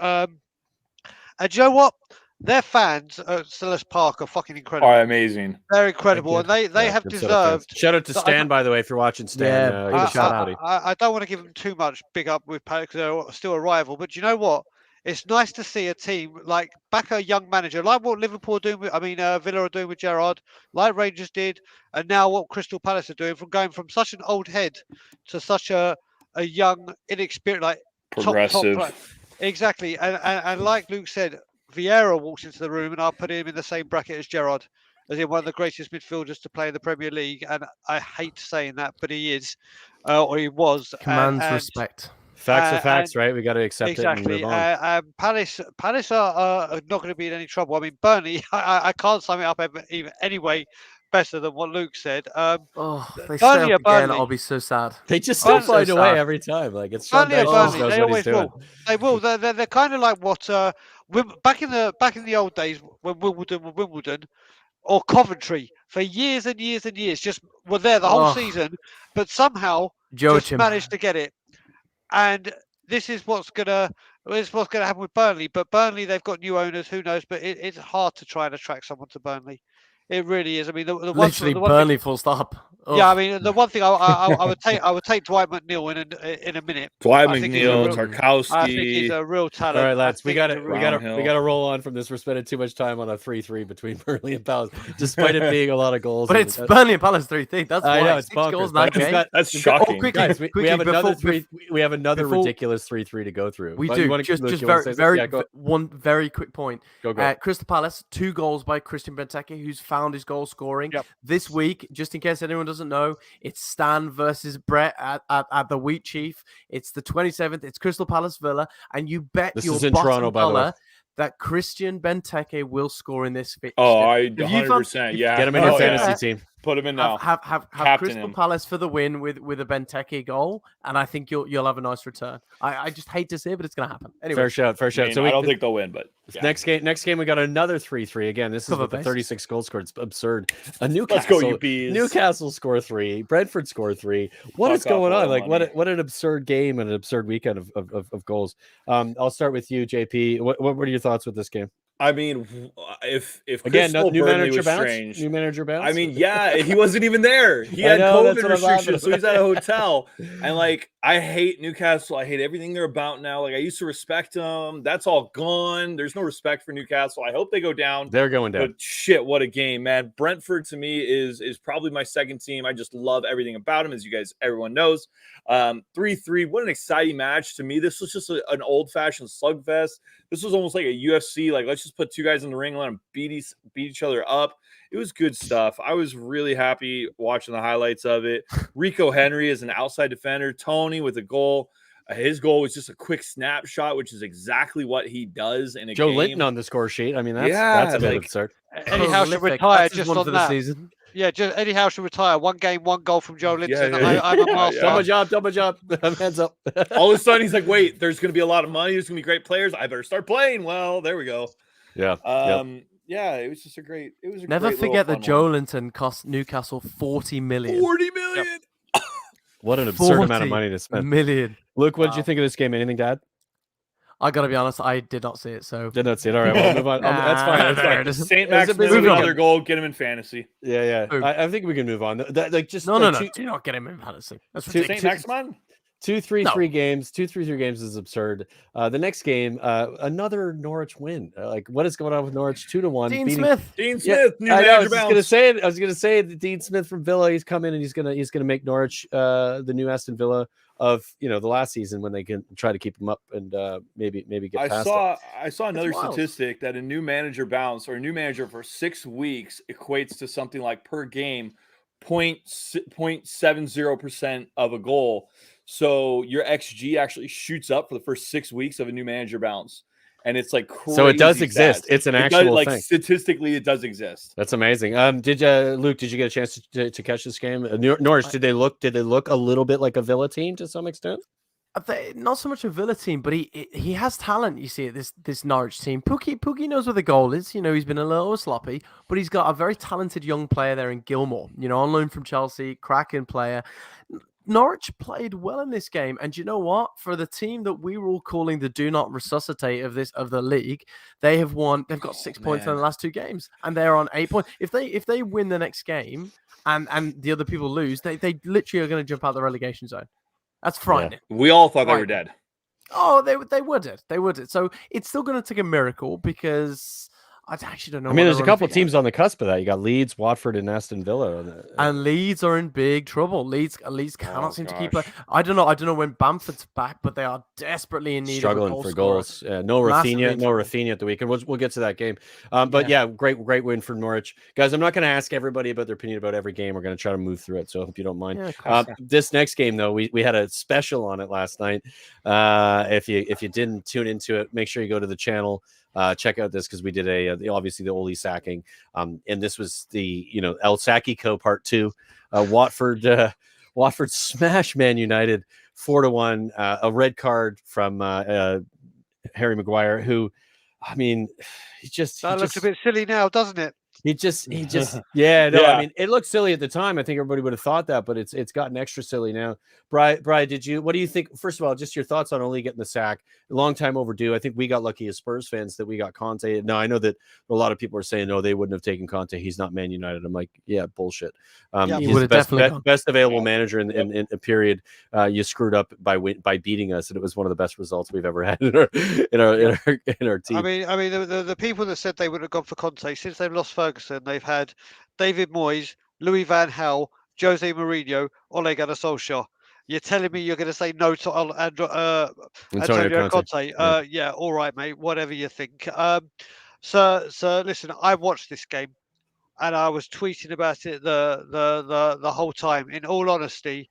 And you know what? Their fans at Selhurst Park are fucking incredible. Are amazing. They're incredible, and they have deserved. Shout out to Stan, by the way, if you're watching. Stan, I don't want to give them too much big up with Palace because they're still a rival. But you know what? It's nice to see a team like back a young manager, like what Liverpool are doing. Villa are doing with Gerard, like Rangers did, and now what Crystal Palace are doing, from going from such an old head to such a young, inexperienced, like progressive. Top exactly, and like Luke said, Vieira walks into the room, and I'll put him in the same bracket as Gerard, as in one of the greatest midfielders to play in the Premier League. And I hate saying that, but he is, or he was. Commands respect. Facts are facts, right? We got to accept it and move on. Palace are not going to be in any trouble. I mean, Burnley, I can't sum it up any way better than what Luke said. They stay up again, I'll be so sad. They just still find a way every time. Like it's Burnley, they always will. They will. They're kind of like what back in the old days when Wimbledon were Wimbledon, or Coventry for years and years and years, just were there the whole season, but somehow just managed to get it. And this is what's gonna happen with Burnley. But Burnley, they've got new owners. Who knows? But it's hard to try and attract someone to Burnley. It really is. I mean, literally Burnley full stop. Oh. Yeah, I mean, the one thing I would take Dwight McNeil in a minute. Dwight McNeil, Tarkowski. I think he's a real talent. All right, lads, we got to roll on from this. We're spending too much time on a 3-3 between Burnley and Palace, despite it being a lot of goals. But it's Burnley and Palace 3-3. That's why it's 6 goals in that game. That's shocking. Guys, we have another we have another ridiculous 3-3 to go through. We do. Just one very quick point. Go. Crystal Palace, 2 goals by Christian Benteke, who's found his goal scoring. This week, just in case anyone doesn't know, it's Stan versus Brett at the Wheat Chief. It's the 27th. It's Crystal Palace Villa, and you bet your bottom dollar that Christian Benteke will score in this fixture. Oh, 100%. Yeah, get him in your fantasy team. Put him in now. Have Crystal Palace for the win with a Benteke goal, and I think you'll have a nice return. I just hate to say it, but it's going to happen. Anyway, fair shout. I mean, so I don't think they'll win, but next game we got another 3-3 again. This is with the 36 goals scored. It's absurd. Let's go, UBs. Newcastle score 3. Brentford score 3. What is going on? Like what an absurd game and an absurd weekend of goals. I'll start with you, JP. What were your thoughts with this game? I mean, if again, new manager bounce. I mean, yeah, he wasn't even there. He had COVID restrictions, so he's at a hotel. And like, I hate Newcastle. I hate everything they're about now. Like I used to respect them. That's all gone. There's no respect for Newcastle. I hope they go down. They're going down. But shit, what a game, man. Brentford to me is probably my second team. I just love everything about them, as you guys, everyone knows. 3-3. What an exciting match to me. This was just an old-fashioned slugfest. This was almost like a UFC. Like, let's just put two guys in the ring and let them beat each other up. It was good stuff. I was really happy watching the highlights of it. Rico Henry is an outside defender. Tony with a goal. His goal was just a quick snapshot, which is exactly what he does in a Joe game. Linton on the score sheet. I mean, that's a bit absurd. Eddie Howe should retire just on for that. the season. Yeah, just Eddie Howe should retire. 1 game, 1 goal from Joe Linton. Yeah. I'm a master. Done my job. Hands up. All of a sudden, he's like, wait, there's going to be a lot of money. There's going to be great players. I better start playing. Well, there we go. Yeah. Yeah, it was just Never forget that Joe Linton cost Newcastle 40 million. 40 million. Yep. What an absurd amount of money to spend. Million. Luke, what did you think of this game? Anything to add? I gotta be honest, I did not see it. So Did not see it. All right, we'll move on. That's fine. That's there fine. it is. St. It was Max a busy with weekend. another goal. Get him in fantasy. Yeah. Who? I think we can move on. Just No. two- Do not get him in fantasy. That's Two- St. ridiculous. Maximan? 2-3-3 games. 2-3-3 games is absurd. The next game, another Norwich win. Like, what is going on with Norwich? 2-1. Dean beating- Smith. Dean Yeah, Smith, new I manager was bounce. gonna say that Dean Smith from Villa. He's coming and he's gonna make Norwich the new Aston Villa of the last season when they can try to keep him up and maybe get past it. I saw another wild. statistic that a new manager bounce or a new manager for 6 weeks equates to something like per game 0.70% of a goal. So your XG actually shoots up for the first 6 weeks of a new manager bounce. And it's like crazy. So it does stats. exist. It's an It does, actual like thing. statistically, it does exist. That's amazing. Did Luke? Did you get a chance to catch this game? Norwich, did they look a little bit like a Villa team to some extent? Not so much a Villa team, but he has talent. You see, this Norwich team. Pookie knows where the goal is. He's been a little sloppy, but he's got a very talented young player there in Gilmore. On loan from Chelsea, cracking player. Norwich played well in this game, and you know what? For the team that we were all calling the "do not resuscitate" of the league, they have won. They've got 6 points in the last 2 games, and they're on 8 points. If they win the next game, and the other people lose, they literally are going to jump out the relegation zone. That's frightening. Yeah. We all thought they were dead. Oh, they would it. They would it. So it's still going to take a miracle because I actually don't know. I mean, there's a couple teams on the cusp of that. You got Leeds, Watford, and Aston Villa. And Leeds are in big trouble. Leeds cannot seem to keep gosh. it. I don't know when Bamford's back, but they are desperately in need struggling of a for goal goals. No Massively Rafinha, in no trouble. Rafinha at the weekend. We'll get to that game. But yeah, great win for Norwich, guys. I'm not going to ask everybody about their opinion about every game. We're going to try to move through it. So I hope you don't mind. Yeah, of course. This next game, though, we had a special on it last night. If you didn't tune into it, make sure you go to the channel. Check out this because we did obviously the Ole sacking, and this was the El Sackico part 2. Watford smash Man United 4-1. A red card from Harry Maguire, who, I mean, he Looks a bit silly now, doesn't it? He just yeah. Yeah. I mean, it looked silly at the time. I think everybody would have thought that, but it's gotten extra silly now. Brian, what do you think? First of all, just your thoughts on Ole getting the sack. A long time overdue. I think we got lucky as Spurs fans that we got Conte. Now I know that a lot of people are saying no, they wouldn't have taken Conte. He's not Man United. I'm like, yeah, bullshit. He's would the have best, definitely best available manager in a period. You screwed up by beating us, and it was one of the best results we've ever had in our team. I mean, the people that said they would have gone for Conte since they've lost Ferguson, they've had David Moyes, Louis van Gaal, Jose Mourinho, Ole Gunnar Solskjaer. You're telling me you're going to say no to Antonio Conte? Yeah, all right, mate. Whatever you think. So listen, I watched this game, and I was tweeting about it the whole time. In all honesty,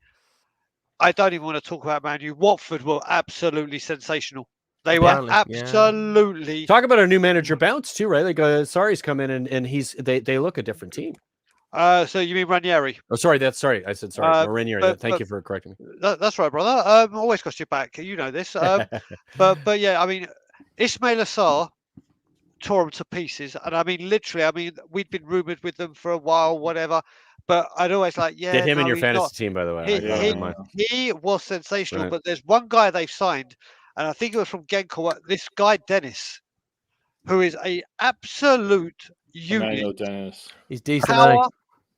I don't even want to talk about Man U. Watford were absolutely sensational. They Apparently, were absolutely. Talk about our new manager bounce too, right? Like Sarri's come in and they look a different team. So you mean Ranieri? Oh, sorry. I said sorry. Ranieri. Thank you for correcting me. That's right, brother. Always got your back. You know this. But yeah, I mean, Ismail Assar tore them to pieces, and I mean literally. I mean, we'd been rumored with them for a while, whatever. But I'd always like, yeah. Get him in your he's fantasy not. team, by the way. He was sensational. Right. But there's one guy they've signed, and I think it was from Genko. This guy Dennis, who is a absolute unit. I know Dennis. He's decent. Power,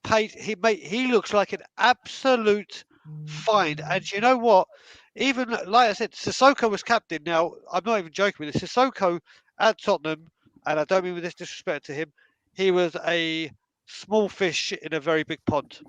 pace. He looks like an absolute find. And you know what? even like I said, Sissoko was captain. Now, I'm not even joking with this. Sissoko at Tottenham, and I don't mean with this disrespect to him, he was a small fish in a very big pond.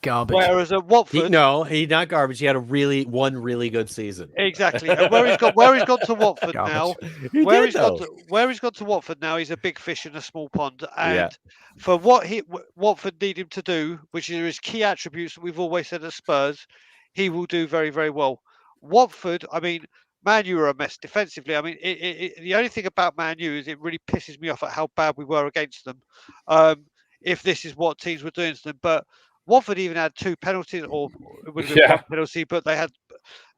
Garbage. Whereas at Watford, He's not garbage. He had one really good season. exactly. And where he's gone to Watford now, where he's gone to Watford now, he's a big fish in a small pond. And for what Watford need him to do, which are his key attributes that we've always said at Spurs, he will do very, very well. Watford, I mean, Man U are a mess defensively. I mean, the only thing about Man U is it really pisses me off at how bad we were against them. If this is what teams were doing to them, but Watford even had 2 penalties, or it would have been 1 penalty, but they had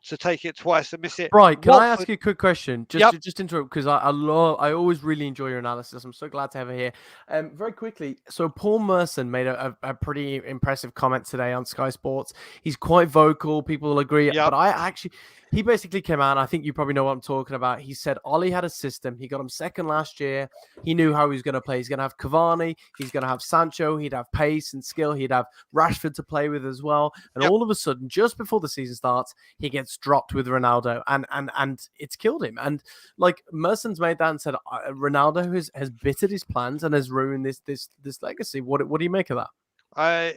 to take it twice and miss it. Right, can Watford, I ask you a quick question? Just interrupt, because I always really enjoy your analysis. I'm so glad to have it here. Very quickly, so Paul Merson made a pretty impressive comment today on Sky Sports. He's quite vocal, people will agree, but he basically came out, and I think you probably know what I'm talking about. He said Ollie had a system. He got him second last year. He knew how he was going to play. He's going to have Cavani. He's going to have Sancho. He'd have pace and skill. He'd have Rashford to play with as well. And all of a sudden, just before the season starts, he gets dropped with Ronaldo, and it's killed him. And like Merson's made that and said Ronaldo has bittered his plans and has ruined this legacy. What do you make of that?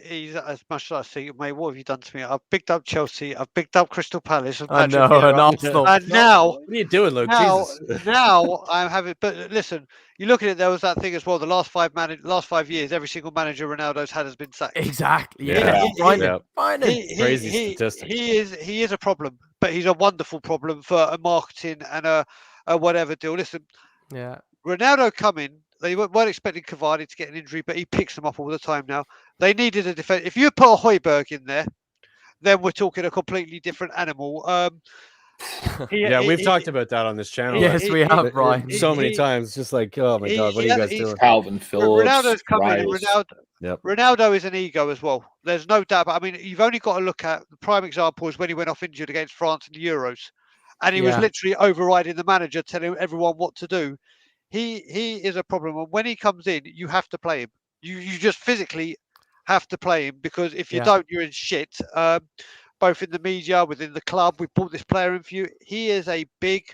He's as much as I think, mate, what have you done to me? I've picked up Chelsea, I've picked up Crystal Palace, I know, and Arsenal. And now, what are you doing, Luke? Jesus. Now I'm having. But listen, you look at it. There was that thing as well. The last 5 years, every single manager Ronaldo's had has been sacked. Exactly. Crazy statistic. He is a problem, but he's a wonderful problem for a marketing and a whatever deal. Listen, Ronaldo coming. They weren't expecting Cavani to get an injury, but he picks them up all the time now. They needed a defense. If you put a Højbjerg in there, then we're talking a completely different animal. We've talked about that on this channel. Yes, we have, Brian. So many times. It's just like, oh my God, what are you guys doing? Calvin Phillips. Ronaldo's coming. Ronaldo is an ego as well. There's no doubt. But I mean, you've only got to look at the prime example is when he went off injured against France in the Euros, and he was literally overriding the manager, telling everyone what to do. He is a problem, and when he comes in, you have to play him. You just physically have to play him, because if you don't, you're in shit. Both in the media, within the club, we brought this player in for you. He is a big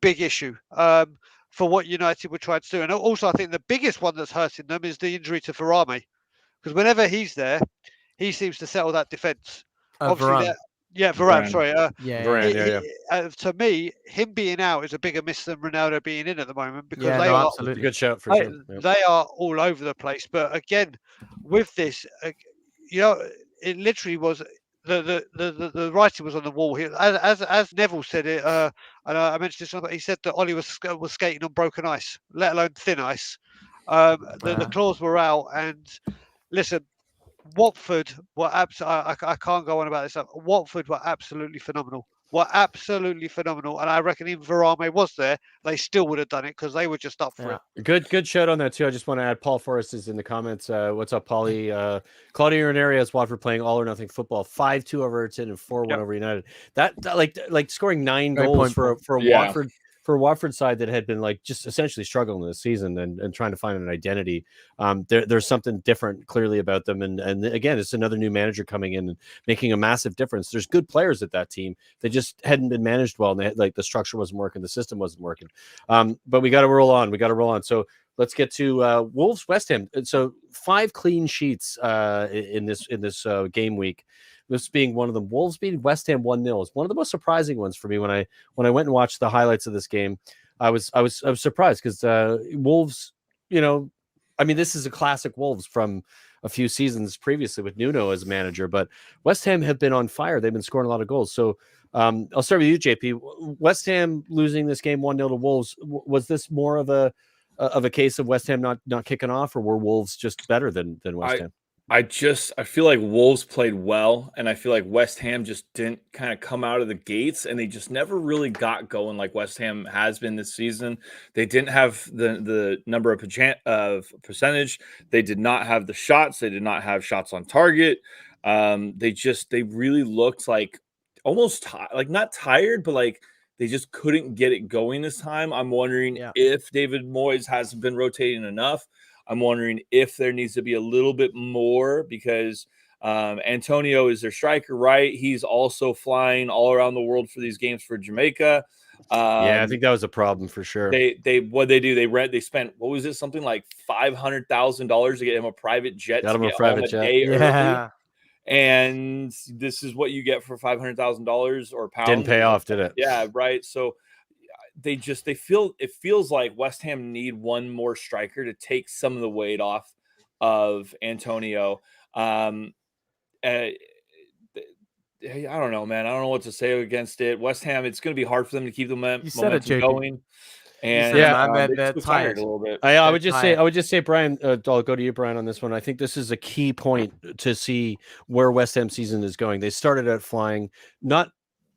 issue for what United were trying to do. And also, I think the biggest one that's hurting them is the injury to Varane, because whenever he's there, he seems to settle that defence. Varane. Varane. Sorry. Varane, to me, him being out is a bigger miss than Ronaldo being in at the moment, because absolutely good shout for sure. They are all over the place. But again, with this, it literally was the writing was on the wall here. As Neville said it, and I mentioned this, he said that Ollie was skating on broken ice, let alone thin ice. The claws were out, and listen. Watford were absolutely. I can't go on about this. Watford were absolutely phenomenal. And I reckon even Varane was there, they still would have done it, because they were just up for it. Good shout on that too. I just want to add, Paul Forrest is in the comments. What's up, Paulie? Claudio Ranieri has Watford playing all or nothing football, 5-2 over Everton and 4-1 over United. That like scoring 9 goals for Watford. For a Watford side that had been like just essentially struggling this season and trying to find an identity, there's something different clearly about them. And again, it's another new manager coming in and making a massive difference. There's good players at that team. They just hadn't been managed well, and they had, like, the structure wasn't working, the system wasn't working. But we got to roll on. So let's get to Wolves West Ham. So 5 clean sheets in this game week. This being one of them. Wolves beating West Ham 1-0 is one of the most surprising ones for me. When I went and watched the highlights of this game, I was surprised, because Wolves, I mean, this is a classic Wolves from a few seasons previously with Nuno as manager, but West Ham have been on fire. They've been scoring a lot of goals. So I'll start with you, JP. West Ham losing this game 1-0 to Wolves, was this more of a case of West Ham not kicking off, or were Wolves just better than West Ham? I feel like Wolves played well, and I feel like West Ham just didn't kind of come out of the gates, and they just never really got going like West Ham has been this season. They didn't have the number of percentage. They did not have the shots. They did not have shots on target. They really looked like almost like not tired, but like they just couldn't get it going this time. I'm wondering if David Moyes hasn't been rotating enough. I'm wondering if there needs to be a little bit more, because Antonio is their striker, right? He's also flying all around the world for these games for Jamaica. Yeah, I think that was a problem for sure. They spent, what was it, something like $500,000 to get him a private jet Got to him a get private home jet. a day early. Yeah. And this is what you get for $500,000 or pounds. Didn't pay off, did it? Yeah, right. So it feels like West Ham need one more striker to take some of the weight off of Antonio. I don't know, man. I don't know what to say against it. West Ham, it's going to be hard for them to keep the momentum going. And they're too tired a little bit. I would just say, Brian, I'll go to you, Brian, on this one. I think this is a key point to see where West Ham season is going. They started out flying, not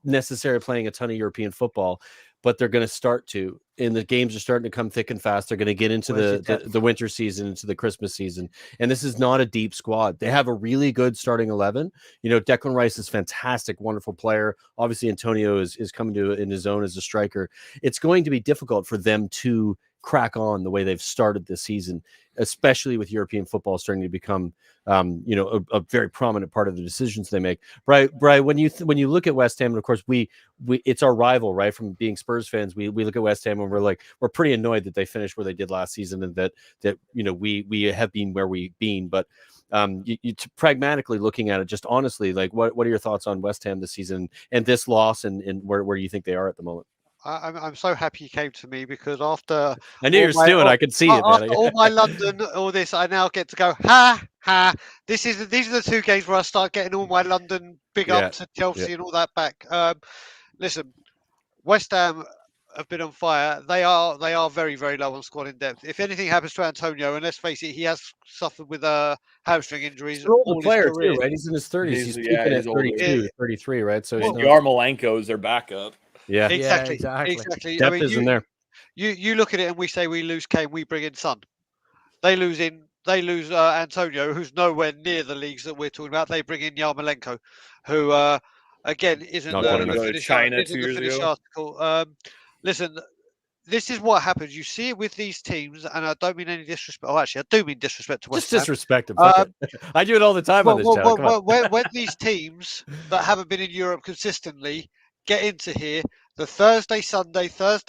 necessarily playing a ton of European football, but they're going to start to. And the games are starting to come thick and fast. They're going to get into the winter season, into the Christmas season. And this is not a deep squad. They have a really good starting 11. You know, Declan Rice is fantastic, wonderful player. Obviously, Antonio is coming to in his own as a striker. It's going to be difficult for them to crack on the way they've started this season, especially with European football starting to become, a very prominent part of the decisions they make. Brian, when you look at West Ham, and of course we it's our rival, right? From being Spurs fans, we look at West Ham and we're pretty annoyed that they finished where they did last season, and that we have been where we've been. But pragmatically looking at it, just honestly, like what are your thoughts on West Ham this season and this loss, and where you think they are at the moment? I'm so happy you came to me, because after I knew you were stewing, I could see it. After all my London, all this, I now get to go ha. These are the two games where I start getting all my London big up to Chelsea and all that back. Listen, West Ham have been on fire. They are very, very low on squad in depth. If anything happens to Antonio, and let's face it, he has suffered with hamstring injuries. He's an older player too, right? He's in his 30s. He's peaking at 32, 33, right? So Yarmolenko is their backup. Yeah, exactly. Depth isn't there. You look at it and we say we lose Kane, we bring in Son. They lose Antonio, who's nowhere near the leagues that we're talking about. They bring in Yarmolenko, who again isn't the finished article. Listen, this is what happens. You see it with these teams, and I don't mean any disrespect. Oh, actually, I do mean disrespect to West Ham. Just disrespect them. I do it all the time on this channel. When these teams that haven't been in Europe consistently get into here, the Thursday, Sunday starts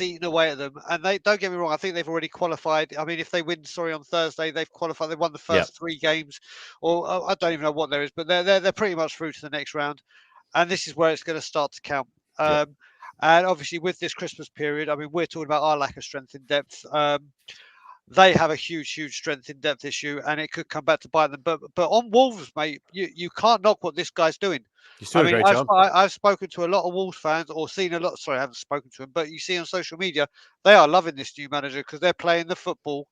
eating away at them. And they don't get me wrong, I think they've already qualified. I mean, if they win, on Thursday, they've qualified. They won the first 3 games, or I don't even know what there is, but they're pretty much through to the next round. And this is where it's going to start to count. And obviously, with this Christmas period, I mean, we're talking about our lack of strength in depth. They have a huge strength in depth issue, and it could come back to bite them. But on Wolves, mate, you can't knock what this guy's doing. He's doing a great job. I've spoken to a lot of Wolves fans, or seen a lot. Sorry, I haven't spoken to them, but you see on social media, they are loving this new manager because they're playing the football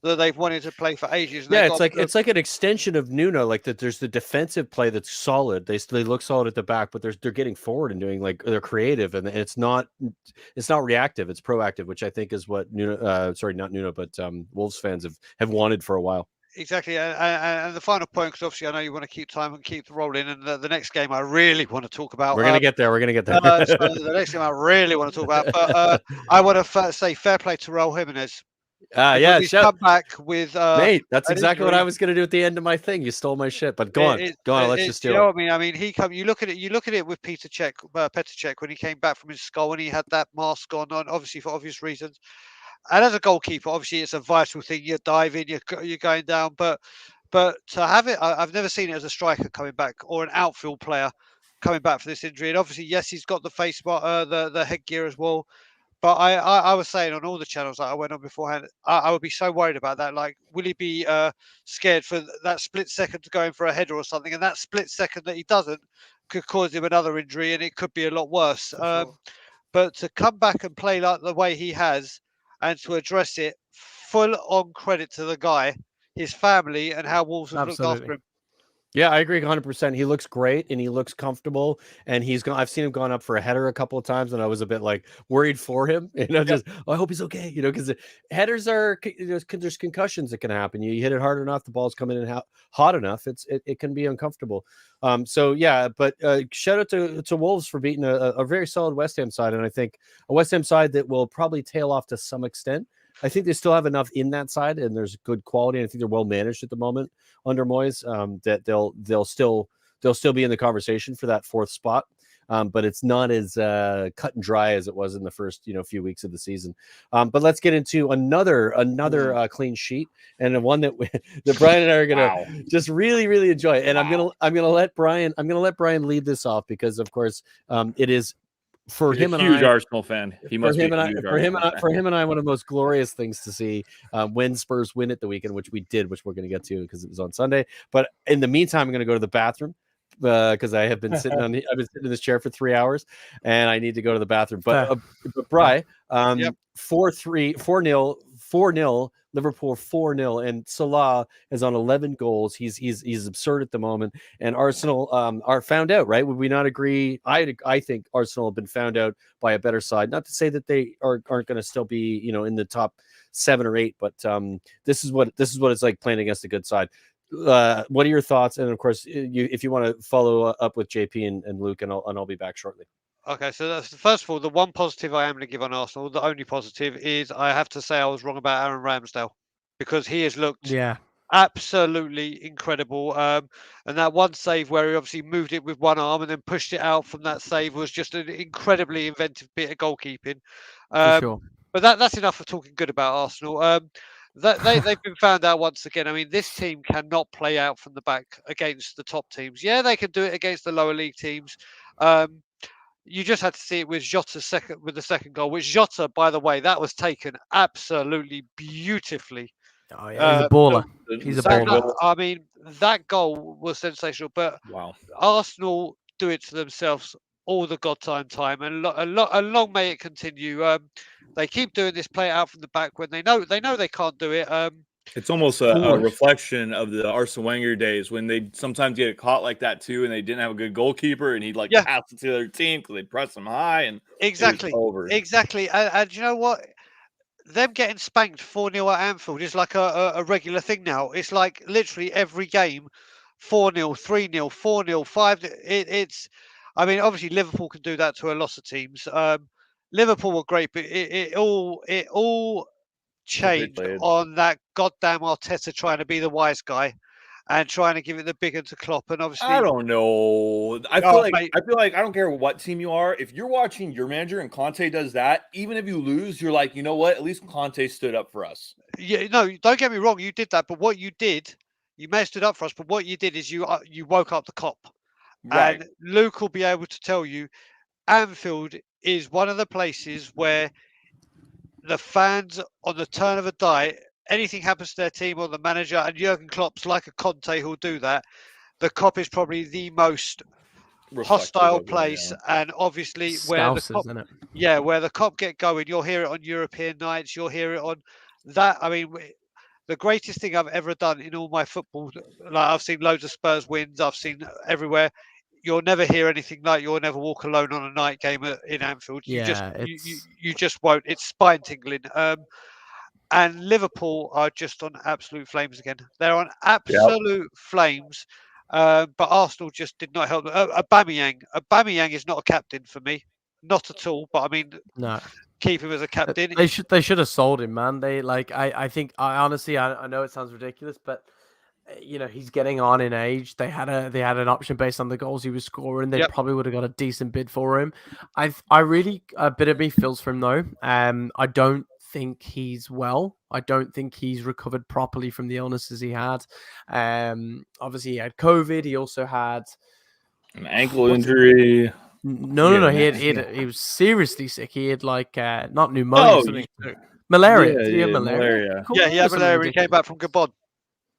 that they've wanted to play for ages. Yeah, it's like an extension of Nuno. Like that, there's the defensive play that's solid. They look solid at the back, but they're getting forward and doing they're creative, and it's not reactive. It's proactive, which I think is what Wolves fans have wanted for a while. Exactly, and the final point, because obviously I know you want to keep time and keep rolling, and the next game I really want to talk about. We're gonna get there. So the next game I really want to talk about, but I want to say fair play to Raul Jimenez. He's come back with mate. That's exactly what I was going to do at the end of my thing. You stole my shit, but go on. Let's just do it. You know what I mean? I mean, you look at it with Petr Cech when he came back from his skull and he had that mask on, obviously for obvious reasons. And as a goalkeeper, obviously it's a vital thing. You're diving, you're going down, but to have it, I've never seen it as a striker coming back or an outfield player coming back for this injury. And obviously, yes, he's got the face, the headgear as well. But I was saying on all the channels that I went on beforehand, I would be so worried about that. Like, will he be scared for that split second to go in for a header or something? And that split second that he doesn't could cause him another injury, and it could be a lot worse. Sure. But to come back and play like the way he has, and to address it, full on credit to the guy, his family, and how Wolves have looked after him. Yeah, I agree 100%. He looks great and he looks comfortable, and I've seen him gone up for a header a couple of times, and I was a bit worried for him. I hope he's okay. Because headers there's concussions that can happen. You hit it hard enough, the ball's coming in hot enough. It can be uncomfortable. But shout out to Wolves for beating a very solid West Ham side, and I think a West Ham side that will probably tail off to some extent. I think they still have enough in that side, and there's good quality. And I think they're well managed at the moment under Moyes. That they'll still be in the conversation for that 4th spot. But it's not as cut and dry as it was in the first few weeks of the season. But let's get into another clean sheet, and one that Brian and I are gonna just really enjoy. And I'm gonna let Brian lead this off because of course it is. For him and I, huge Arsenal fan. He must be for him and I, one of the most glorious things to see when Spurs win at the weekend, which we did, which we're going to get to because it was on Sunday. But in the meantime, I'm going to go to the bathroom because I have been sitting I've been sitting in this chair for 3 hours, and I need to go to the bathroom. But Bri, 4-0, Liverpool 4-0, and Salah is on 11 goals. He's absurd at the moment, and Arsenal are found out. Right? Would we not agree? I think Arsenal have been found out by a better side. Not to say that they aren't going to still be in the top 7 or 8, but this is what it's like playing against a good side. What are your thoughts? And of course, if you want to follow up with JP and Luke, and I'll be back shortly. Okay, so that's first of all, the one positive I am going to give on Arsenal, the only positive is I have to say I was wrong about Aaron Ramsdale because he has looked absolutely incredible. And that one save where he obviously moved it with one arm and then pushed it out from that save was just an incredibly inventive bit of goalkeeping. For sure. But that's enough for talking good about Arsenal. They've been found out once again. I mean, this team cannot play out from the back against the top teams. Yeah, they can do it against the lower league teams. You just had to see it with Jota's the second goal, which Jota, by the way, that was taken absolutely beautifully. Oh yeah, he's a baller. He's a baller. I mean, that goal was sensational. But Arsenal do it to themselves all the goddamn time, and long may it continue. They keep doing this, play it out from the back when they know they can't do it. It's almost a reflection of the Arsene Wenger days when they sometimes get caught like that too, and they didn't have a good goalkeeper, and he'd pass it to their team because they'd press them high, and exactly. And you know what? Them getting spanked 4-0 at Anfield is like a regular thing now. It's like literally every game, 4-0, 3-0, 4-0, 5. It's. I mean, obviously Liverpool can do that to a lot of teams. Liverpool were great, but it all changed on that goddamn Arteta trying to be the wise guy and trying to give it the big one to Klopp. And obviously, I don't know. I feel like I don't care what team you are. If you're watching your manager and Conte does that, even if you lose, you're like, you know what? At least Conte stood up for us. Yeah, no, don't get me wrong. You did that, but what you did, you may have stood up for us, but what you did is you woke up the cop. Right. And Luke will be able to tell you, Anfield is one of the places where the fans, on the turn of a die, anything happens to their team or the manager, and Jurgen Klopp's like a Conte who'll do that. The Kop is probably the most hostile place, and obviously where the Kop get going, you'll hear it on European nights, you'll hear it on that. I mean, the greatest thing I've ever done in all my football, like I've seen loads of Spurs wins, I've seen everywhere. You'll never hear anything like you'll never walk alone on a night game in Anfield. You just won't. It's spine tingling. And Liverpool are just on absolute flames again. They're on absolute flames. But Arsenal just did not help them. Aubameyang is not a captain for me, not at all. But I mean, no. Keep him as a captain. They should have sold him, man. I think honestly I know it sounds ridiculous, but he's getting on in age. They had an option based on the goals he was scoring. They probably would have got a decent bid for him. I really a bit of me feels for him though. I don't think he's well. I don't think he's recovered properly from the illnesses he had. Obviously he had COVID. He also had an ankle injury. No. He was seriously sick. He had not pneumonia, malaria. Did he have malaria? Yeah, he had malaria. He came back from Gabon.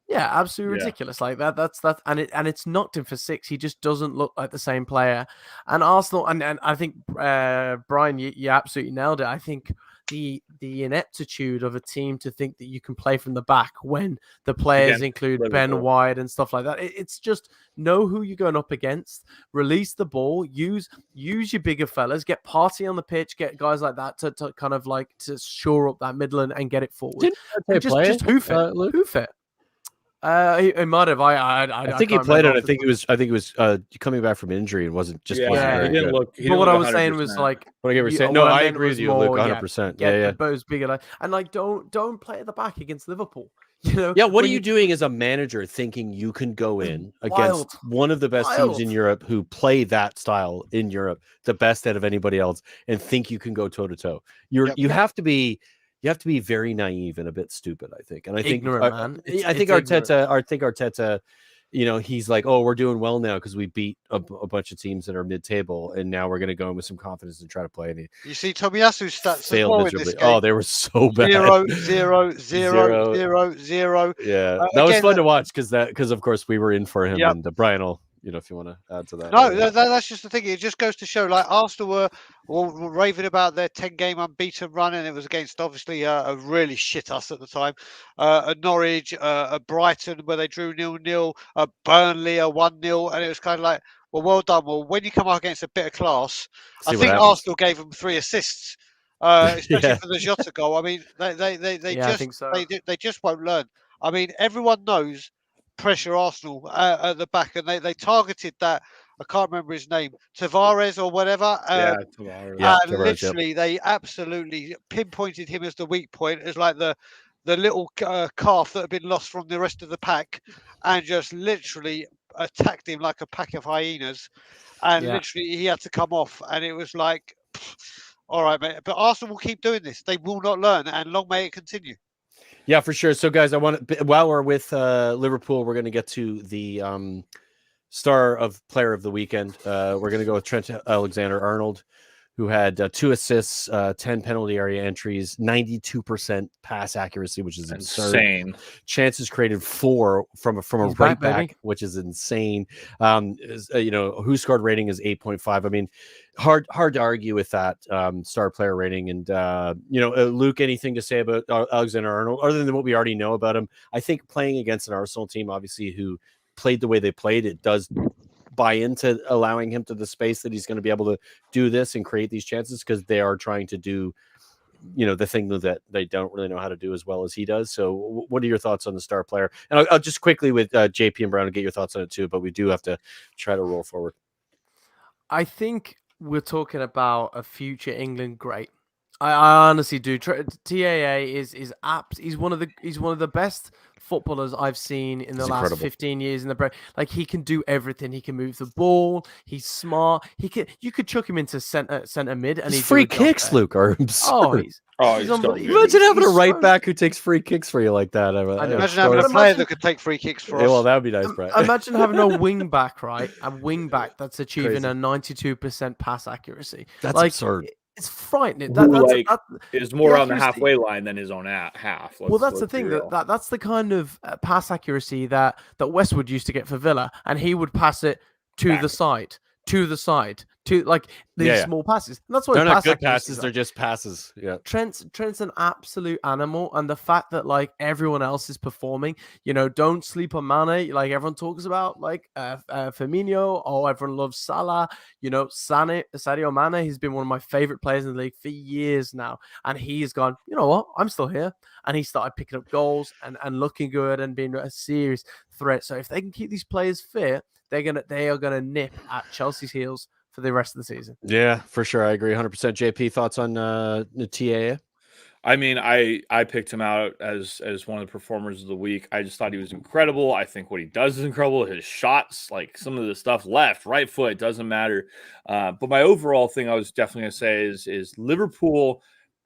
Yeah, absolutely ridiculous. Like that's and it's knocked him for 6. He just doesn't look like the same player. And Arsenal, and I think Brian, you absolutely nailed it. I think the ineptitude of a team to think that you can play from the back when the players include Ben White and stuff like that. It's just know who you're going up against, release the ball, use your bigger fellas, get Partey on the pitch, get guys like that to kind of to shore up that middle and get it forward. Just hoof it. He might have. I think he can't played remember it. off the top. I think it was coming back from injury and wasn't Yeah, very he didn't good. look. He But didn't what look I was saying was 100%. like, What I get what you're saying. what No, I I meant agree was with you, Luke, more, 100%. get Yeah. the Bows bigger, and like don't play at the back against Liverpool. You know, Yeah, what when are you doing as a manager thinking you can go in Wild. against one of the best teams in Wild. Europe who play that style in Europe, the best out of anybody else, and think you can go toe to toe? You have to be very naive and a bit stupid, I think. And I think Ignorant, man. I think It's ignorant. Arteta, he's like, oh, we're doing well now because we beat a bunch of teams that are mid-table, and now we're going to go in with some confidence and try to play. And You see Tomiyasu's stats as failed well in miserably. this game. Oh, they were so bad. 0, 0, 0, 0, 0. Yeah, that was fun to watch because of course we were in for him, and Brian will, if you want to add to that. No, that's just the thing. It just goes to show, like Arsenal were raving about their 10-game unbeaten run, and it was against obviously a really shit us at the time. At Norwich, at Brighton where they drew 0-0, at Burnley a 1-0, and it was kind of like, well done. Well, when you come up against a bit of class, I think Arsenal gave them 3 assists, especially for the Jota goal. I mean, they just won't learn. I mean, everyone knows pressure Arsenal at the back, and they targeted that. I can't remember his name, Tavares or whatever. Tavares. Literally, they absolutely pinpointed him as the weak point, as like the little calf that had been lost from the rest of the pack, and just literally attacked him like a pack of hyenas. And literally, he had to come off, and it was like, all right, mate. But Arsenal will keep doing this. They will not learn, and long may it continue. Yeah, for sure. So, guys, while we're with Liverpool, we're going to get to the player of the weekend. We're going to go with Trent Alexander-Arnold, who had 2 assists, 10 penalty area entries, 92% pass accuracy, which is insane. Chances created 4 from a right back, which is insane. Who scored rating is 8.5. I mean, hard to argue with that star player rating. And Luke, anything to say about Alexander-Arnold other than what we already know about him? I think playing against an Arsenal team, obviously, who played the way they played, it does buy into allowing him to the space that he's going to be able to do this and create these chances, because they are trying to do the thing that they don't really know how to do as well as he does. So what are your thoughts on the star player? And I'll just quickly with JP and Brown, and get your thoughts on it too, but we do have to try to roll forward. I think we're talking about a future England great. I honestly do. TAA is apt. He's one of the best footballers I've seen in the last 15 years in the Premier. Like, he can do everything. He can move the ball. He's smart. You could chuck him into center mid, and his free kicks, Luke, are absurd. He's unbelievable. Imagine having a right back who takes free kicks for you like that. Imagine having a player that could take free kicks for us. Well, that would be nice, Brett. Imagine having a wing back, right? A wing back that's achieving a 92% pass accuracy. That's absurd. It's frightening. Is more on the halfway line than his own half. That's the thing. That's the kind of pass accuracy that Westwood used to get for Villa, and he would pass it to the side, to like these small passes. And that's what they're not good passes. They're just passes. Yeah. Trent's an absolute animal, and the fact that like everyone else is performing, don't sleep on Mane. Like everyone talks about, like Firmino. Oh, everyone loves Salah. Sadio Mane. He's been one of my favorite players in the league for years now, and he's gone. You know what? I'm still here, and he started picking up goals and looking good and being a serious threat. So if they can keep these players fit, they are gonna nip at Chelsea's heels for the rest of the season. Yeah, for sure. I agree 100%. JP, thoughts on the TAA? I mean, I picked him out as one of the performers of the week. I just thought he was incredible. I think what he does is incredible. His shots, like some of the stuff left, right foot, it doesn't matter. But my overall thing I was definitely going to say is Liverpool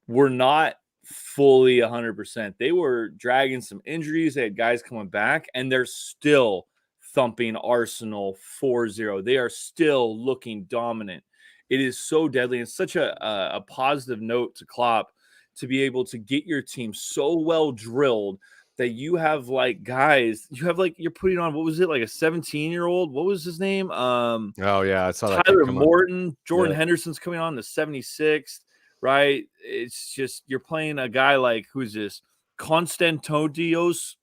were not fully 100%. They were dragging some injuries. They had guys coming back, and they're still thumping Arsenal 4-0. They are still looking dominant. It is so deadly, and such a positive note to Klopp to be able to get your team so well drilled that you have like guys, you're putting on, what was it, like a 17-year-old? What was his name? Oh yeah, I saw that. Tyler Morton, Jordan Henderson's coming on the 76th, right? It's just, you're playing a guy like, who's this? Konstantinos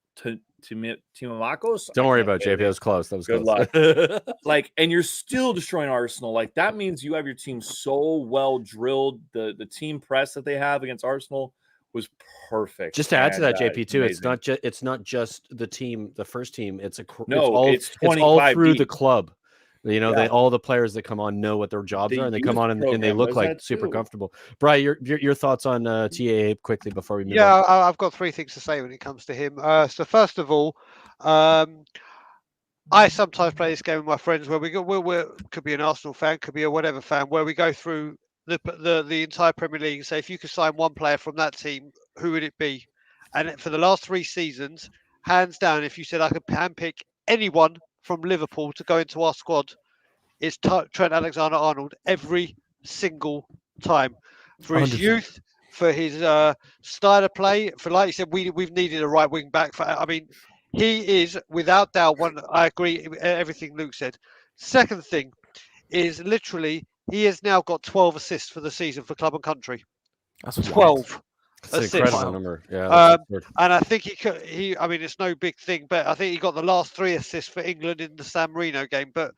Timamakos. Don't worry about it, JP. That was close. That was good close. Luck. And you're still destroying Arsenal. Like, that means you have your team so well drilled. The team press that they have against Arsenal was perfect. Just to add to that, and, JP, too, amazing. it's not just the team, the first team. It's it's all 25 through the deep. club. You know, Yeah. all the players that come on know what their jobs The are, and they come youth on and they program look does like that super too. comfortable. Brian, your thoughts on TAA quickly before we move Yeah, on? I've got 3 things to say when it comes to him. So first of all, I sometimes play this game with my friends where we could be an Arsenal fan, could be a whatever fan, where we go through the entire Premier League and say, if you could sign one player from that team, who would it be? And for the last 3 seasons, hands down, if you said I could handpick anyone from Liverpool to go into our squad, it's Trent Alexander-Arnold every single time. For his 100%. youth, for his style of play, for, like you said, we've needed a right wing back. I mean, he is without doubt one. I agree with everything Luke said. Second thing is literally he has now got 12 assists for the season for club and country. That's 12 It's an assists. incredible number. Yeah, that's absurd. And I think he. I mean, it's no big thing, but I think he got the last 3 assists for England in the San Marino game. But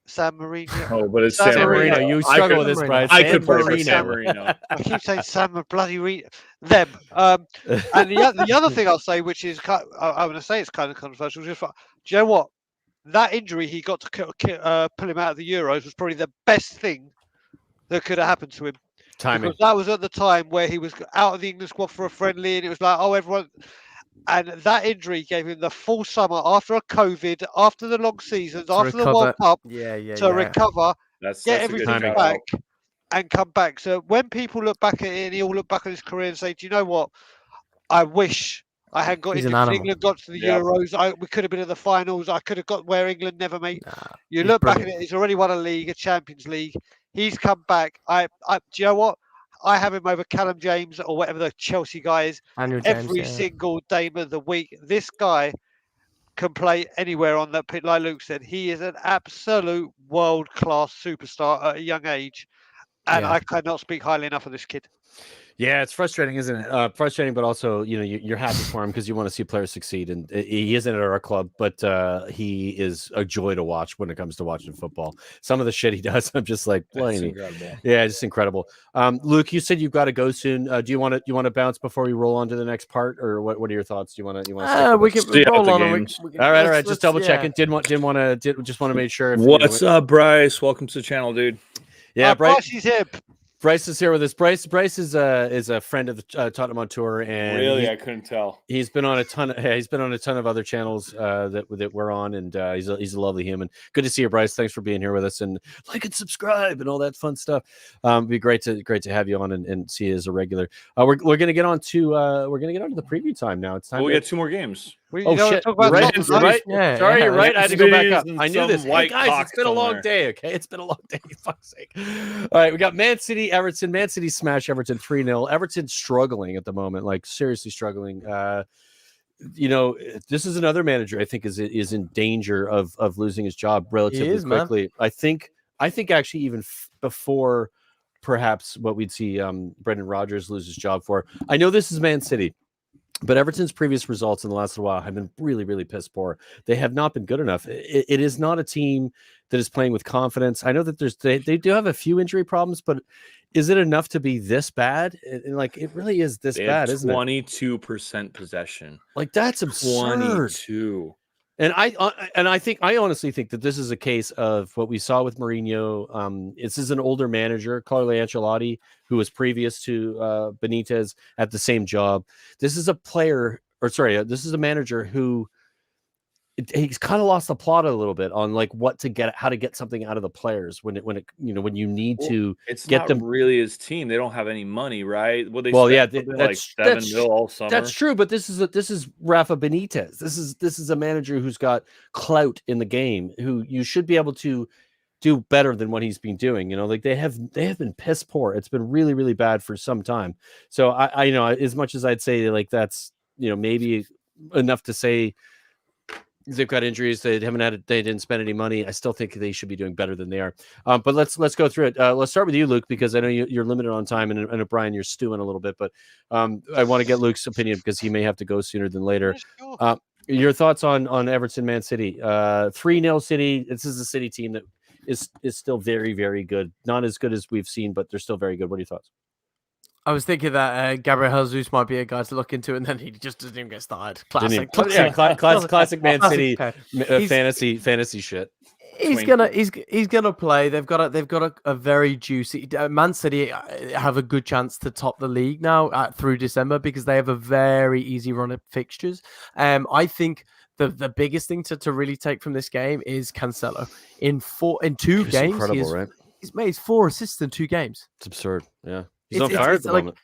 San Marino. Oh, but it's San San Marino. You I struggle could- with this, San Brian. I San could play for Marino. San Marino. I keep saying San bloody them. And the other thing I'll say, which is I'm going to say it's kind of controversial. Do you know what? That injury he got to pull him out of the Euros was probably the best thing that could have happened to him. Timing. Because that was at the time where he was out of the England squad for a friendly, and it was like, oh, everyone. And that injury gave him the full summer after a COVID, after the long seasons, after the World Cup, Yeah. to recover, That's get a good everything shout back, out. and come back. So when people look back at it, and he'll look back at his career and say, do you know what? I wish I had got He's an injured. animal. England got to the Yep. Euros. We could have been in the finals. I could have got where England never made. Nah, You he's look back at brilliant. it, he's already won a league, a Champions League. He's come back. Do you know what? I have him over Callum James or whatever the Chelsea guy is Daniel James, every yeah. single day of the week. This guy can play anywhere on that pit. Like Luke said, he is an absolute world-class superstar at a young age. And Yeah. I cannot speak highly enough of this kid. Yeah, it's frustrating, isn't it? Frustrating, but also, you know, you're happy for him because you want to see players succeed. And he isn't at our club, but he is a joy to watch when it comes to watching football. Some of the shit he does, I'm just like, That's blimey. incredible. Yeah, it's incredible. Luke, you said you've got to go soon. Do you want to bounce before we roll on to the next part, or what are your thoughts? Do you want to? We can See out roll the on. games. All right. Just double checking. Just want to make sure. If, What's up, Bryce? Welcome to the channel, dude. Yeah, Bryce is here. Bryce is here with us. Bryce is a friend of the Tottenham on tour, and Really, I couldn't tell. he's been on a ton of other channels that we're on, and he's a lovely human. Good to see you, Bryce. Thanks for being here with us, and like and subscribe and all that fun stuff. It'd be great to have you on and see you as a regular. We're gonna get on to the preview time now. It's time. We got 2 more games. Shit! Talk about You're right. Tottenham, You're right. Yeah, Sorry, yeah. you're right. I had to go back up. And I knew this. some Hey white guys, cock it's been a long somewhere. day. Okay, it's been a long day. Fuck's sake. All right, we got Man City, Everton. Man City smash Everton 3-0. Everton struggling at the moment, like seriously struggling. You know, this is another manager I think is in danger of losing his job relatively quickly. Man. I think actually even before perhaps what we'd see Brendan Rodgers lose his job for. I know this is Man City. But Everton's previous results in the last while have been really, really piss poor. They have not been good enough. It is not a team that is playing with confidence. I know that they do have a few injury problems, but is it enough to be this bad? Like it really is this bad, isn't it? 22% possession. Like that's absurd. 22. And I honestly think that this is a case of what we saw with Mourinho. This is an older manager, Carlo Ancelotti, who was previous to Benitez at the same job. This is this is a manager who he's kind of lost the plot a little bit on like how to get something out of the players when you need to it's get not them really his team. They don't have any money, right? Well, that's like 7 mil all summer. That's true, but this is Rafa Benitez. This is a manager who's got clout in the game, who you should be able to do better than what he's been doing. You know, like they have been piss poor. It's been really, really bad for some time. So I you know, as much as I'd say like that's, you know, maybe enough to say they've got injuries. They didn't spend any money. I still think they should be doing better than they are. But let's go through it. Let's start with you, Luke, because I know you're limited on time, and Brian, you're stewing a little bit. But I want to get Luke's opinion because he may have to go sooner than later. Your thoughts on Everton, Man City? 3-0 City. This is a City team that is still very, very good. Not as good as we've seen, but they're still very good. What are your thoughts? I was thinking that Gabriel Jesus might be a guy to look into, and then he just doesn't even get started. Classic, Classic Man City Pep. fantasy shit. He's gonna play. They've got a very juicy Man City have a good chance to top the league now through December because they have a very easy run of fixtures. I think the biggest thing to really take from this game is Cancelo in two games. Incredible, right? He's made 4 assists in 2 games. It's absurd. Yeah, he's on fire at the moment.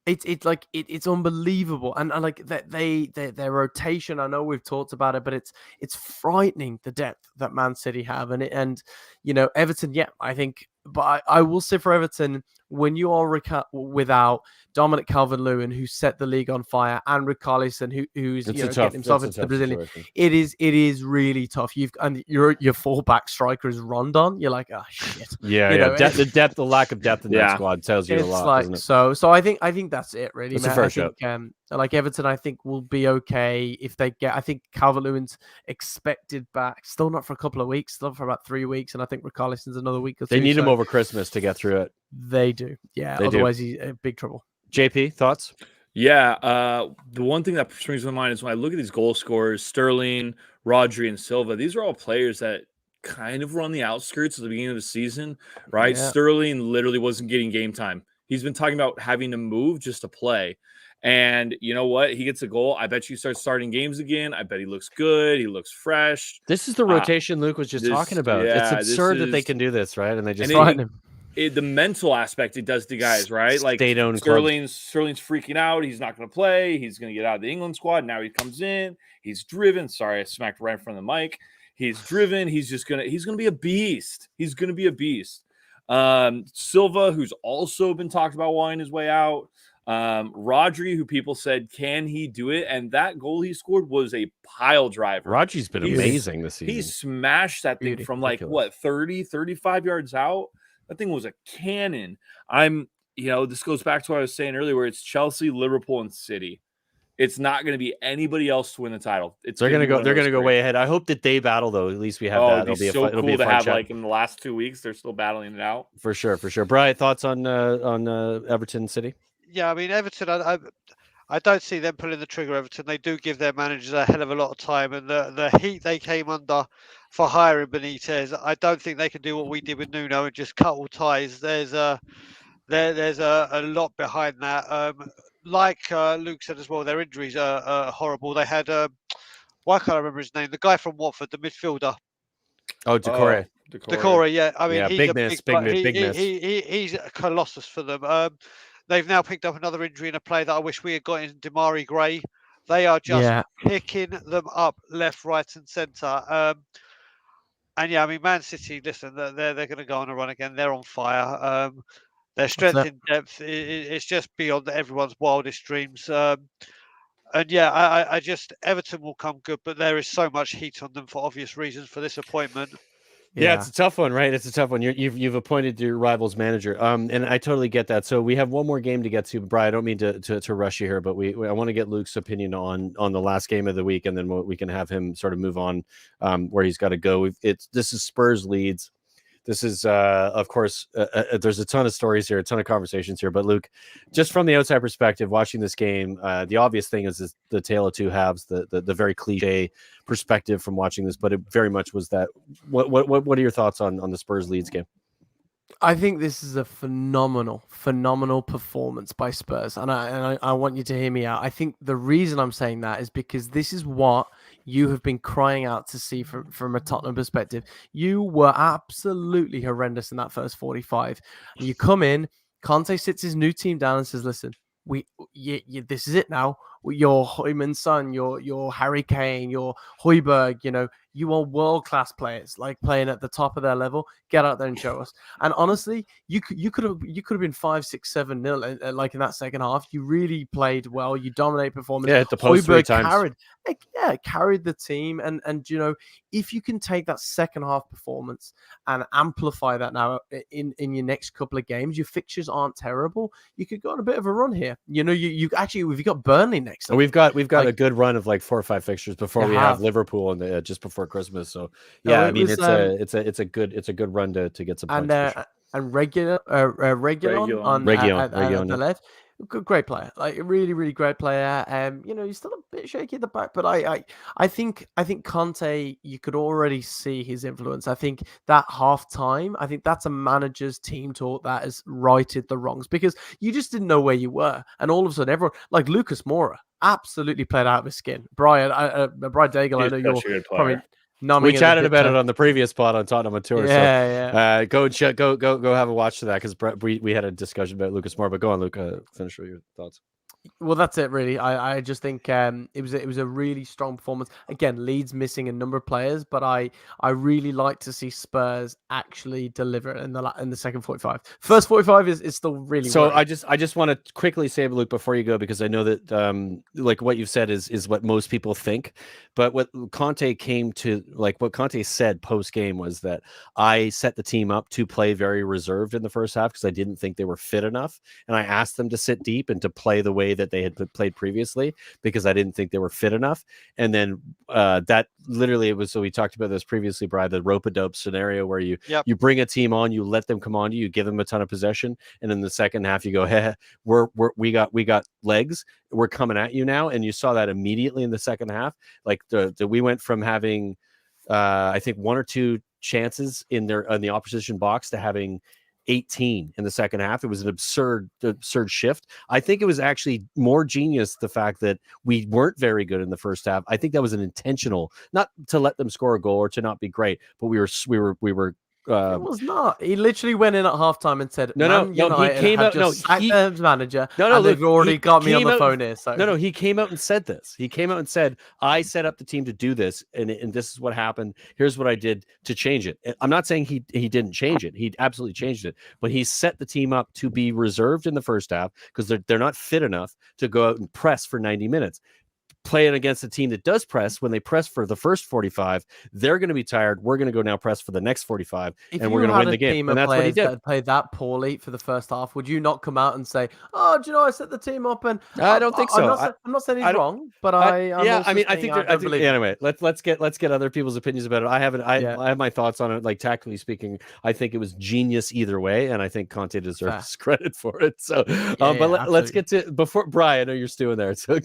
It's unbelievable, and like their rotation. I know we've talked about it, but it's frightening the depth that Man City have, and Everton. Yeah, I think, but I will say for Everton, when you are without Dominic Calvert-Lewin, who set the league on fire, and Richarlison, who's getting himself into the Brazilian, it is really tough. Your fullback striker is Rondon. You're like, oh shit. Yeah. The lack of depth in that squad tells you a lot. Doesn't it? So I think that's it really. It's a fair shout. Like Everton, I think will be okay if they get. I think Calvert-Lewin's expected back, still not for a couple of weeks, still for about 3 weeks, and I think Richarlison's another week or 2. They need him over Christmas to get through it. They do, yeah. Otherwise, he's in big trouble. JP, thoughts? Yeah, the one thing that springs to my mind is when I look at these goal scorers, Sterling, Rodri, and Silva, these are all players that kind of were on the outskirts at the beginning of the season, right? Yeah. Sterling literally wasn't getting game time. He's been talking about having to move just to play. And you know what? He gets a goal. I bet you start starting games again. I bet he looks good. He looks fresh. This is the rotation Luke was just talking about. Yeah, it's absurd that they can do this, right? And they just find him. The mental aspect it does to guys, right? Like Sterling's freaking out. He's not going to play. He's going to get out of the England squad. Now he comes in. He's driven. Sorry, I smacked right in front of the mic. He's driven. He's going to be a beast. He's going to be a beast. Silva, who's also been talked about wanting his way out. Rodri, who people said, can he do it? And that goal he scored was a pile driver. Rodri's been amazing this season. He smashed that thing from 30, 35 yards out. That thing was a cannon. This goes back to what I was saying earlier, where it's Chelsea, Liverpool, and City. It's not going to be anybody else to win the title. They're going to go way ahead. I hope that they battle though. At least we have that. It'll be a fun have chat. Like in the last 2 weeks, they're still battling it out. For sure. Brian, thoughts on Everton City? Yeah, I mean Everton. I don't see them pulling the trigger. Everton. They do give their managers a hell of a lot of time, and the heat they came under for hiring Benitez, I don't think they can do what we did with Nuno and just cut all ties. There's a lot behind that. Like Luke said as well, their injuries are horrible. They had why can't I remember his name? The guy from Watford, the midfielder. Oh, Decore. Decore, yeah. I mean, he's big miss. He's a colossus for them. They've now picked up another injury in a player that I wish we had got in Damari Gray. They are just picking them up left, right, and centre. And yeah, I mean, Man City, listen, they're going to go on a run again. They're on fire. Their strength in depth is just beyond everyone's wildest dreams. And yeah, I just Everton will come good, but there is so much heat on them for obvious reasons for this appointment. Yeah, it's a tough one, right? It's a tough one. You've appointed your rival's manager, and I totally get that. So we have one more game to get to, Brian. I don't mean to rush you here, but I want to get Luke's opinion on the last game of the week, and then we can have him sort of move on where he's got to go. This is Spurs Leeds. This is, of course, there's a ton of stories here, a ton of conversations here. But Luke, just from the outside perspective, watching this game, the obvious thing is the tale of two halves, the very cliche perspective from watching this. But it very much was that. What are your thoughts on the Spurs Leeds game? I think this is a phenomenal performance by Spurs, and I want you to hear me out. I think the reason I'm saying that is because this is what you have been crying out to see from a Tottenham perspective. You were absolutely horrendous in that first 45. You come in, Conte sits his new team down and says, "Listen, this is it now. Your Heung-min Son, your Harry Kane, your Højbjerg, you are world-class players, like playing at the top of their level. Get out there and show us." And honestly, you could have been 5-6-7-0 like in that second half. You really played well. You dominate performance. Yeah, at the post 3 times. Carried the team. And if you can take that second half performance and amplify that now in your next couple of games, your fixtures aren't terrible. You could go on a bit of a run here. We've got Burnley next. We've got a good run of like 4 or 5 fixtures before we have Liverpool and just before Christmas. So yeah, I mean it's a good run to get some points. And Region on the left. Great player, like a really, really great player. He's still a bit shaky at the back, but I think Conte, you could already see his influence. I think that half time, I think that's a manager's team talk that has righted the wrongs because you just didn't know where you were, and all of a sudden, everyone like Lucas Moura absolutely played out of his skin. Brian Daigle, I know you're probably. We chatted about it on the previous pod on Tottenham on tour. Yeah. Go have a watch to that because we had a discussion about Lucas Moura. But go on, Luke. Finish with your thoughts. Well, that's it, really. I just think it was a really strong performance. Again, Leeds missing a number of players, but I really like to see Spurs actually deliver in the second 45. First 45 is still really. So worrying. I just want to quickly say, Luke, before you go, because I know that like what you've said is what most people think, but what Conte said post game was that I set the team up to play very reserved in the first half because I didn't think they were fit enough, and I asked them to sit deep and to play the way that they had played previously because I didn't think they were fit enough. And then that literally it was, so we talked about this previously, Brian, the rope-a-dope scenario where you bring a team on, you let them come on to you, give them a ton of possession, and in the second half you go, hey, we got legs, we're coming at you now. And you saw that immediately in the second half. Like we went from having I think one or two chances in the opposition box to having 18 in the second half. It was an absurd shift. I think it was actually more genius the fact that we weren't very good in the first half. I think that was an intentional, not to let them score a goal or to not be great, but we were it was not. He literally went in at halftime and said, No. He came out. The manager. No. They've already got me on the phone here. So no. He came out and said this. He came out and said, "I set up the team to do this, and this is what happened. Here's what I did to change it." I'm not saying he didn't change it. He absolutely changed it, but he set the team up to be reserved in the first half because they're not fit enough to go out and press for 90 minutes. Playing against a team that does press, when they press for the first 45, they're going to be tired. We're going to go now press for the next 45, and we're going to win the game. And that's what he did. That played that poorly for the first half. Would you not come out and say, "Oh, do you know I set the team up?" And I don't think so. I'm not saying he's wrong, but I think anyway. Let's get other people's opinions about it. I have my thoughts on it. Like tactically speaking, I think it was genius either way, and I think Conte deserves credit for it. So, let's get to before Brian. I know you're stewing there, so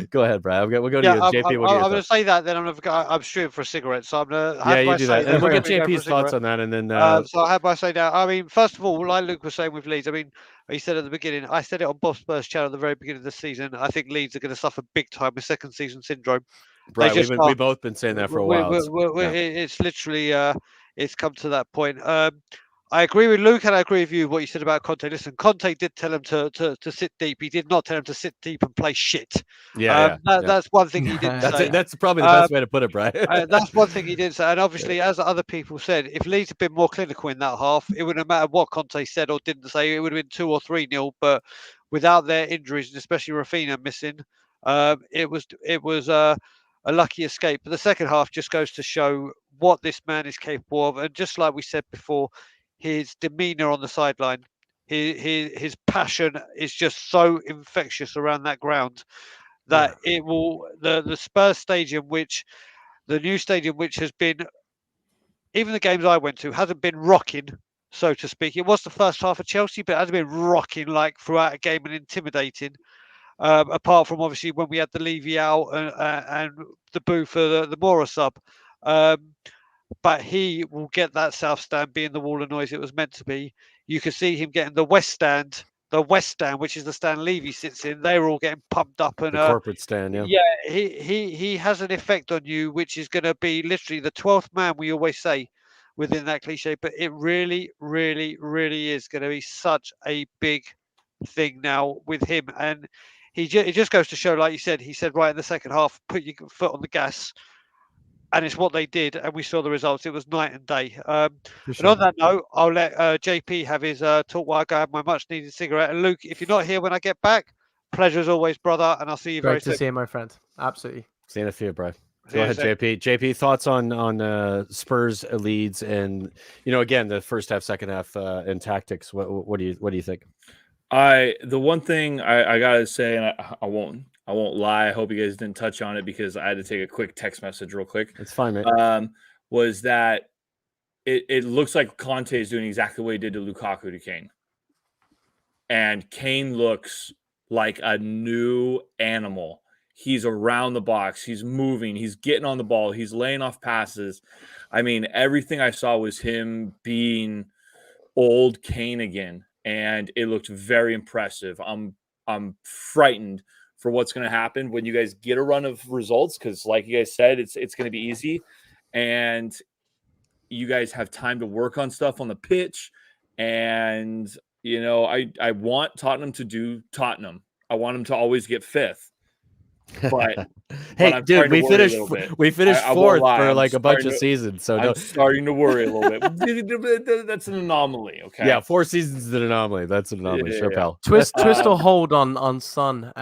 go ahead, Brian. We'll go to you, JP. I'm going to say that, then I'm shooting for a cigarette, so I'm going to. You do that, and we'll get JP's thoughts on that, and then. So I have my say now. I mean, first of all, like Luke was saying with Leeds, I mean, he said at the beginning, I said it on Bob Spurs channel at the very beginning of the season. I think Leeds are going to suffer big time with second season syndrome. Right, we've both been saying that for a while. It's literally it's come to that point. I agree with Luke, and I agree with you what you said about Conte. Listen, Conte did tell him to sit deep. He did not tell him to sit deep and play shit. That's one thing he didn't say. That's probably the best way to put it, Brian. That's one thing he didn't say. And obviously, as other people said, if Leeds had been more clinical in that half, it wouldn't matter what Conte said or didn't say. It would have been 2 or 3-0. But without their injuries, and especially Rafinha missing, it was a lucky escape. But the second half just goes to show what this man is capable of. And just like we said before, his demeanor on the sideline, his passion is just so infectious around that ground that it will the Spurs stadium, the new stadium, which has been, even the games I went to, hasn't been rocking, so to speak. It was the first half of Chelsea, but it hasn't been rocking like throughout a game and intimidating. Apart from obviously when we had the Levy out and the boo for the Moura sub. But he will get that south stand being the wall of noise it was meant to be. You can see him getting the west stand, which is the stand Levy sits in. They're all getting pumped up, and the corporate stand. He has an effect on you, which is going to be literally the 12th man, we always say within that cliche. But it really, really, really is going to be such a big thing now with him, and it just goes to show, like you said, he said right in the second half, put your foot on the gas. And it's what they did, and we saw the results. It was night and day. And on that note, I'll let JP have his talk while I go have my much-needed cigarette. And Luke, if you're not here when I get back, pleasure as always, brother, and I'll see you very soon. Great to see you, my friend. Absolutely. Seeing a few, bro. Go ahead, JP. JP, thoughts on Spurs, Leeds, and again the first half, second half, and tactics. What do you think? The one thing I gotta say, and I won't lie. I hope you guys didn't touch on it because I had to take a quick text message real quick. It's fine, man. Was that it looks like Conte is doing exactly what he did to Lukaku to Kane. And Kane looks like a new animal. He's around the box. He's moving. He's getting on the ball. He's laying off passes. I mean, everything I saw was him being old Kane again, and it looked very impressive. I'm frightened for what's going to happen when you guys get a run of results, because, like you guys said, it's going to be easy, and you guys have time to work on stuff on the pitch. And I want Tottenham to do Tottenham. I want them to always get fifth. But hey, dude, we finished fourth for like a bunch of seasons. So I'm starting to worry a little bit. That's an anomaly. Okay. Yeah, 4 seasons is an anomaly. That's an anomaly. Yeah, sure, yeah. pal. Twist or hold on Son,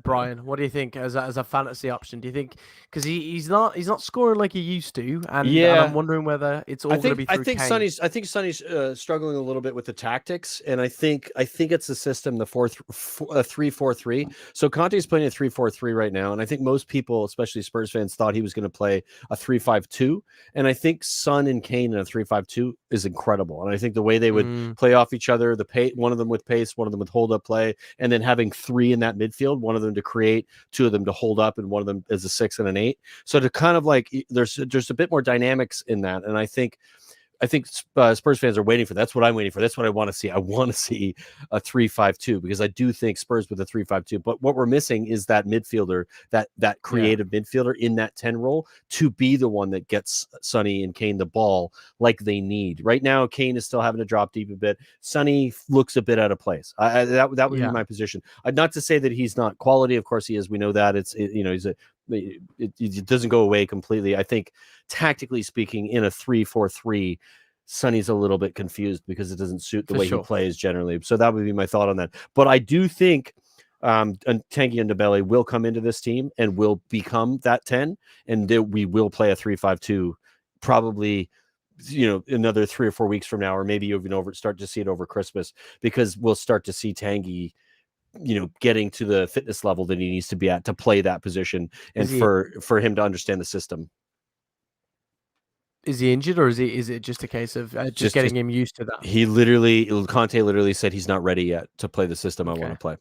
Brian. What do you think as a fantasy option? Do you think because he's not scoring like he used to, and I'm wondering whether it's all going to be through Kane. I think Sonny's struggling a little bit with the tactics, and I think it's the system, the 3-4-3. So Conte's playing a 3-4-3 right now, and I think most people, especially Spurs fans, thought he was going to play a 3-5-2. And I think Son and Kane in a 3-5-2 is incredible. And I think the way they would play off each other, one of them with pace, one of them with hold up play, and then having 3 in that midfield, one of them to create, 2 of them to hold up, and one of them as a 6 and an 8. So to kind of like there's a bit more dynamics in that, and I think Spurs fans are waiting for that. That's what I'm waiting for. That's what I want to see. I want to see a 3-5-2 because I do think Spurs with a 3-5-2. But what we're missing is that midfielder, that creative midfielder in that 10 role to be the one that gets Sonny and Kane the ball like they need. Right now, Kane is still having to drop deep a bit. Sonny looks a bit out of place. That would be my position. Not to say that he's not quality. Of course he is. We know that. It doesn't go away completely. I think tactically speaking, in a 3-4-3, Sonny's a little bit confused because it doesn't suit the way he plays generally. So that would be my thought on that. But I do think Tanguy Ndombele will come into this team and will become that 10, and we will play a 3-5-2 probably another 3 or 4 weeks from now, or maybe even start to see it over Christmas, because we'll start to see Tanguy getting to the fitness level that he needs to be at to play that position, and for him to understand the system. Is he injured, or is it just a case of just getting him used to that? Conte literally said he's not ready yet to play the system I want to play.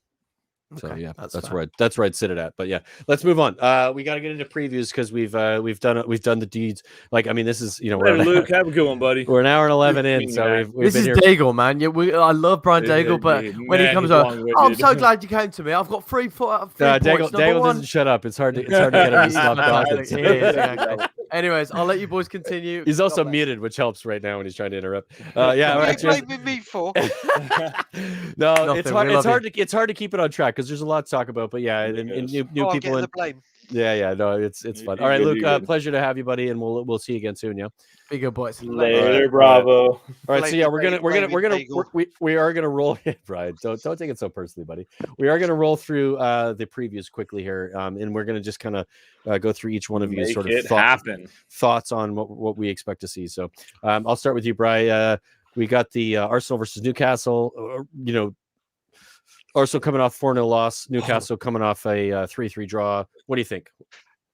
So yeah, that's where I'd sit it at. But yeah, let's move on. We got to get into previews because we've done the deeds. Like, I mean, this is Luke, have a good one, buddy. We're an hour and 11 in, so we've this been is here. Daigle, man. Yeah, I love Brian Daigle, but when he comes out, I'm so glad you came to me. I've got 3 points. Daigle doesn't shut up. It's hard to get him to stop talking. Anyways, I'll let you boys continue. He's also muted, which helps right now when he's trying to interrupt. What are you blaming me for? No, it's hard to keep it on track because there's a lot to talk about. But yeah, and new people in the blame. Yeah, no, it's fun. All right, Luke, pleasure to have you, buddy, and we'll see you again soon. Yeah, be good, boys. Later, bravo. All right, so yeah, we are gonna roll. Brian, don't take it so personally, buddy. We are gonna roll through the previews quickly here, and we're gonna just kind of go through each one of you sort of thoughts on what we expect to see. So I'll start with you, Brian. We got the Arsenal versus Newcastle. Arsenal coming off 4-0 loss. Newcastle coming off a 3-3 draw. What do you think?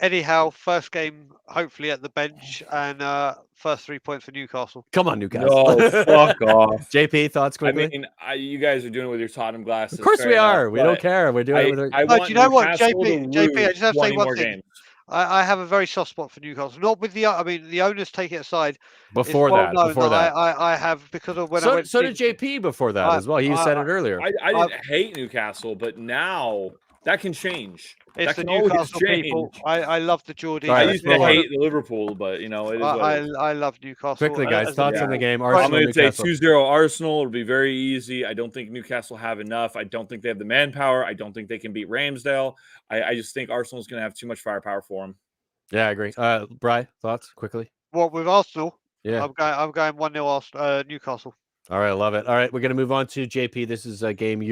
Anyhow, first game hopefully at the bench, and first 3 points for Newcastle. Come on, Newcastle. No, fuck off. JP, thoughts quickly? I mean, you guys are doing it with your Tottenham glasses. Of course we are. We don't care. We're doing it with our... Do you know what, JP? I just have to say one thing. I have a very soft spot for Newcastle. Not with the owners take it aside. Before that, I have, because of when I went. So did JP before that as well. He said it earlier. I didn't hate Newcastle, but now that can change. It's the Newcastle people. I love the Geordies. I used to hate Liverpool, but it is I love Newcastle. Quickly, guys, thoughts on the game. I'm going to say 2-0 Arsenal. It'll be very easy. I don't think Newcastle have enough. I don't think they have the manpower. I don't think they can beat Ramsdale. I just think Arsenal's going to have too much firepower for them. Yeah, I agree. Bri, thoughts quickly? What with Arsenal? Yeah, I'm going 1-0 Newcastle. All right, I love it. All right, we're going to move on to JP. This is a game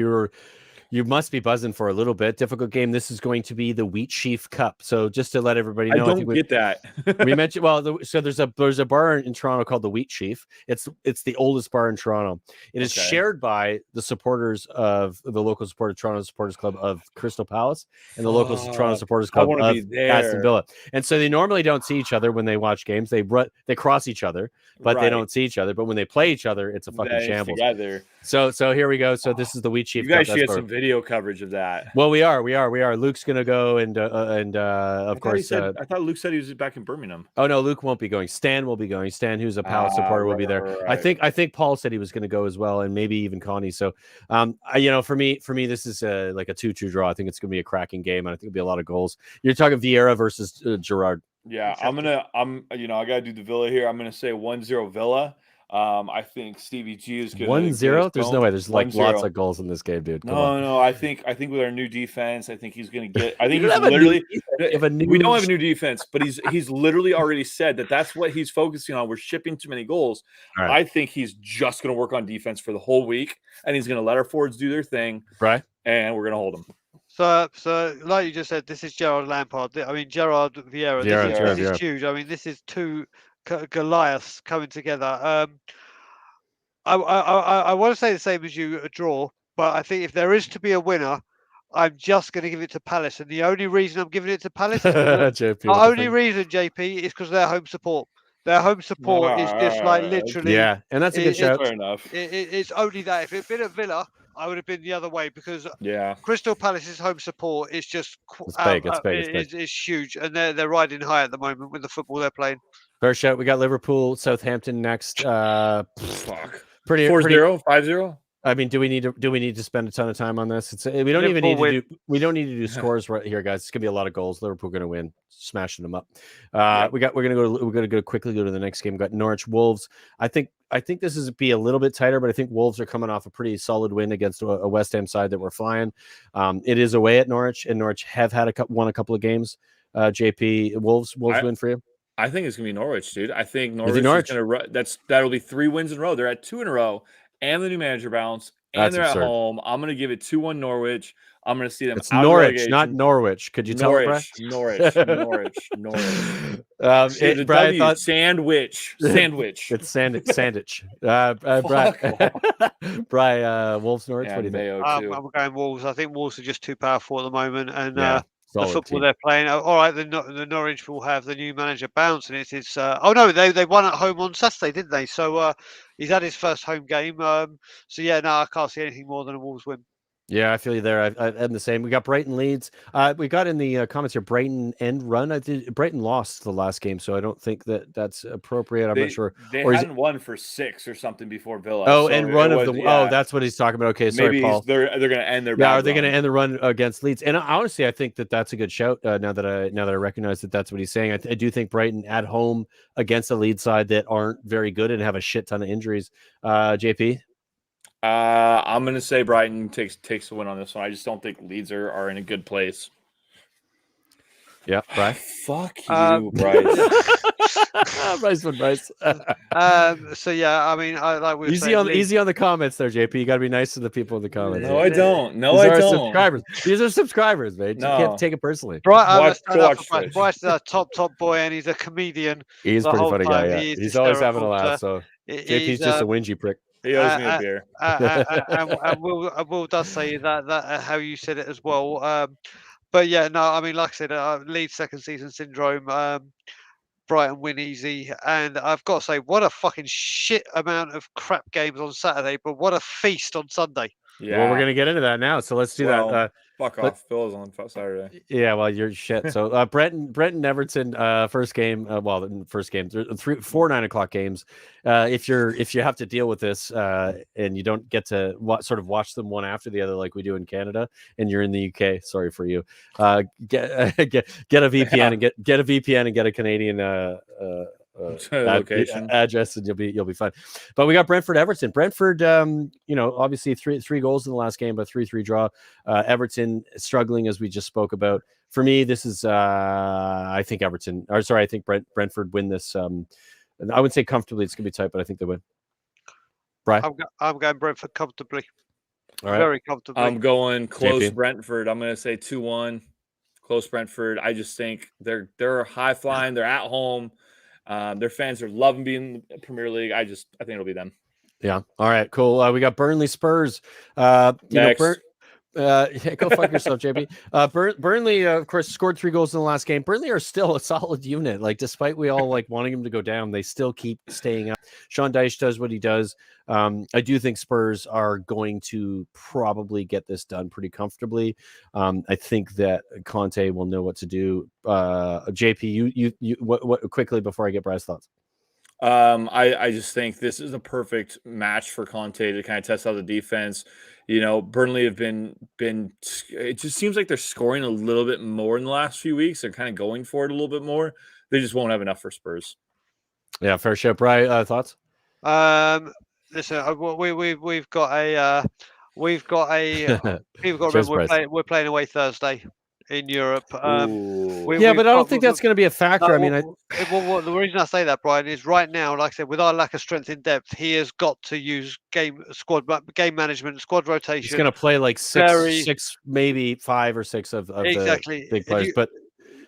you must be buzzing for a little bit. Difficult game. This is going to be the Wheat Sheaf Cup. So just to let everybody know, I don't get that. We mentioned so there's a bar in Toronto called the Wheat Sheaf. It's the oldest bar in Toronto. It is shared by the supporters of the local Toronto Supporters Club of Crystal Palace and the local Toronto Supporters Club of Aston Villa. And so they normally don't see each other when they watch games. They cross each other, but they don't see each other. But when they play each other, it's a fucking shambles. Together. So here we go. So this is the Wheat Sheaf Cup. You guys should get some video coverage of that. Well, we are. Luke's gonna go, and of course, I thought Luke said he was back in Birmingham. oh no, Luke won't be going. Stan will be going. Stan, who's a Palace supporter, will be there. Right. I think Paul said he was going to go as well, and maybe even Connie. So, for me, this is like a 2-2 draw. I think it's going to be a cracking game, and I think it'll be a lot of goals. You're talking Vieira versus Gerard. Yeah, I gotta do the Villa here. I'm gonna say 1-0 Villa. I think Stevie G is gonna 1-0. There's no way. There's like 1-0. lots of goals in this game, dude. Come on. No. I think with our new defense, I think he's gonna get. I think We he's don't have a new literally. defense. We don't have a new defense, but he's literally already said that's what he's focusing on. We're shipping too many goals. All right. I think he's just gonna work on defense for the whole week, and he's gonna let our forwards do their thing, Right. and we're gonna hold them. So like you just said, this is Gerard Lampard. I mean, Gerard Vieira. This is huge. I mean, this is two Goliaths coming together. I want to say the same as you, a draw, but I think if there is to be a winner, I'm just going to give it to Palace. And the only reason I'm giving it to Palace is JP, is because of their home support. Their home support is just like literally. Yeah, and that's a good shout. Fair enough. It's only that. If it had been at Villa, I would have been the other way because Crystal Palace's home support is just it's huge, and they're riding high at the moment with the football they're playing. Fair shout. We got Liverpool Southampton next. Fuck. Pretty 4-0, 5-0. I mean, do we need to spend a ton of time on this? We don't even need to do scores right here, guys. It's gonna be a lot of goals. Liverpool gonna win, smashing them up. We're gonna quickly go to the next game. We got Norwich Wolves. I think this is be a little bit tighter, but I think Wolves are coming off a pretty solid win against a West Ham side that we're flying. It is away at Norwich, and Norwich have had won a couple of games. JP, Wolves win for you. I think it's gonna be Norwich, dude. I think Norwich is gonna that'll be 3 wins in a row. They're at 2 in a row. And the new manager bounce, and they're absurd. At home. I'm going to give it 2-1 Norwich. I'm going to see them. It's Norwich, not Norwich. Could you tell me, Brian? Norwich. Brian thought sandwich. It's sandwich. Brian, Wolves, Norwich. Yeah, what do you think? I'm going Wolves. I think Wolves are just too powerful at the moment, and the football team they're playing. All right, the Norwich will have the new manager bounce, and it's they won at home on Saturday, didn't they? So he's had his first home game. I can't see anything more than a Wolves win. Yeah, I feel you there. I'm the same. We got Brighton Leeds. We got in the comments here Brighton end run. Brighton lost the last game, so I don't think that's appropriate. I'm not sure. They hadn't won for 6 or something before Villa. Oh, so and run of the that's what he's talking about. Okay, sorry, maybe Paul. They're going to end their. Yeah, are they going to end the run against Leeds? And honestly, I think that's a good shout. Now that I recognize that's what he's saying, I do think Brighton at home against a Leeds side that aren't very good and have a shit ton of injuries. JP. I'm going to say Brighton takes the win on this one. I just don't think Leeds are in a good place. Yeah, Bryce. Fuck you, Bryce. Bryce. So yeah, I mean, easy on the comments there, JP. You got to be nice to the people in the comments. No, I don't. Subscribers. These are subscribers, mate. No. You can't take it personally. Bryce is a top boy, and he's a comedian. He's a pretty funny guy. Yeah. He's always having a laugh. So JP's just a whingy prick. He owes me a beer. And Will does say that how you said it as well. But yeah, no, I mean, like I said, Leeds second season syndrome. Brighton win easy, and I've got to say, what a fucking shit amount of crap games on Saturday, but what a feast on Sunday. Yeah, well, we're gonna get into that now, so let's do that. Fuck off, Phil's on Saturday. Yeah, well, you're shit. So Brenton Everton, first game. First game, 4 9 o'clock games. If you have to deal with this, and you don't get to watch them one after the other like we do in Canada, and you're in the UK, sorry for you. Get a VPN and get a VPN and get a Canadian location address, and you'll be fine. But we got Brentford Everton. Brentford, obviously three goals in the last game, but 3-3 draw. Everton struggling, as we just spoke about. For me, this is I think Brentford win this. I would say comfortably. It's gonna be tight, but I think they win. Brian, I'm going Brentford comfortably. All right. Very comfortably. I'm going close. JP. Brentford. I'm going to say 2-1. Close Brentford. I just think they're high flying. They're at home. Their fans are loving being in the Premier League. I think it'll be them. Yeah. All right. Cool. We got Burnley Spurs. Yeah, go fuck yourself, JP. Burnley, of course, scored 3 goals in the last game. Burnley are still a solid unit. Like, despite we all like wanting him to go down, they still keep staying up. Sean Dyche does what he does. I do think Spurs are going to probably get this done pretty comfortably. I think that Conte will know what to do. JP, what quickly before I get Brad's thoughts. I just think this is a perfect match for Conte to kind of test out the defense. Burnley have been it just seems like they're scoring a little bit more in the last few weeks. They're kind of going for it a little bit more. They just won't have enough for Spurs. Yeah, fair share. Brian, thoughts? Listen, we've got a people got to Cheers, remember Bryce. we're playing away Thursday in Europe. Ooh. Yeah, but I don't think that's going to be a factor. I mean, the reason I say that, Brian, is right now, like I said, with our lack of strength in depth, he has got to use game management, squad rotation. he's going to play like six, maybe 5 or 6 of exactly the big players. But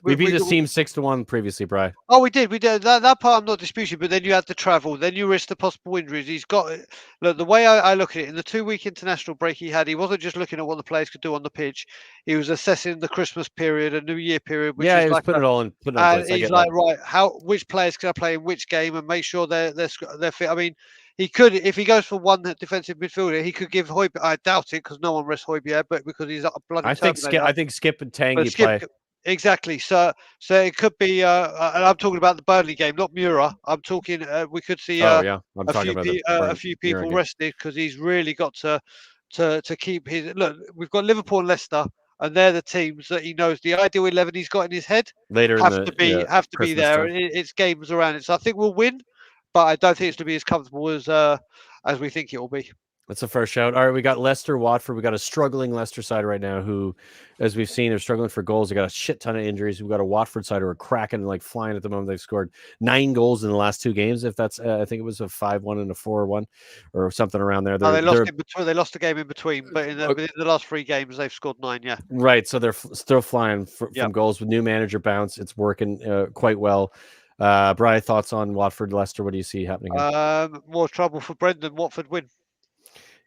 we beat this team 6-1 previously, Brian. Oh, we did. That part I'm not disputing, but then you had the travel, then you risk the possible injuries. He's got look, the way I look at it, in the 2-week international break he had, he wasn't just looking at what the players could do on the pitch. He was assessing the Christmas period, a New Year period. Which He was putting it all in place. And he's like, right, which players can I play in which game, and make sure they're fit. I mean, he could, if he goes for one defensive midfielder, he could give Højbjerg. I doubt it because no one rests Højbjerg, but because he's a bloody. I think Skip and Tanguy play. Exactly. So it could be. And I'm talking about the Burnley game, not Mura. I'm talking. We could see. I'm talking about a few people rested because he's really got to keep his. Look, we've got Liverpool and Leicester, and they're the teams that he knows the ideal 11 he's got in his head later have to be there. It's games around it, so I think we'll win, but I don't think it's to be as comfortable as we think it will be. That's a fair shout. All right, we got Leicester, Watford. We got a struggling Leicester side right now who, as we've seen, they're struggling for goals. They got a shit ton of injuries. We've got a Watford side who are cracking and like flying at the moment. They've scored 9 goals in the last 2 games. If that's, I think it was a 5-1 and a 4-1 or something around there. They lost in between. They lost a game in between, but within the last 3 games, they've scored 9. Yeah, right. So they're still flying from goals with new manager bounce. It's working quite well. Brian, thoughts on Watford, Leicester? What do you see happening here? More trouble for Brendan. Watford win.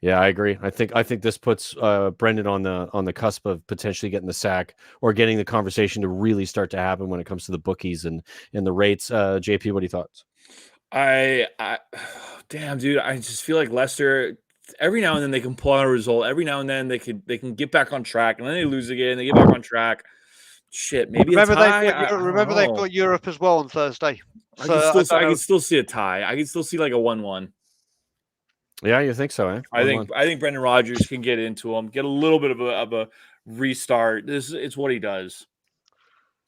Yeah, I agree. I think this puts Brendan on the cusp of potentially getting the sack or getting the conversation to really start to happen when it comes to the bookies and the rates. JP, what are your thoughts? Damn, dude, I just feel like Leicester, every now and then they can pull out a result. Every now and then they can get back on track, and then they lose again. They get back on track. Shit, maybe remember they've got Europe as well on Thursday. I can still see a tie. I can still see like a 1-1. Yeah, you think so, eh? I think Brendan Rodgers can get into him, get a little bit of a restart. It's what he does.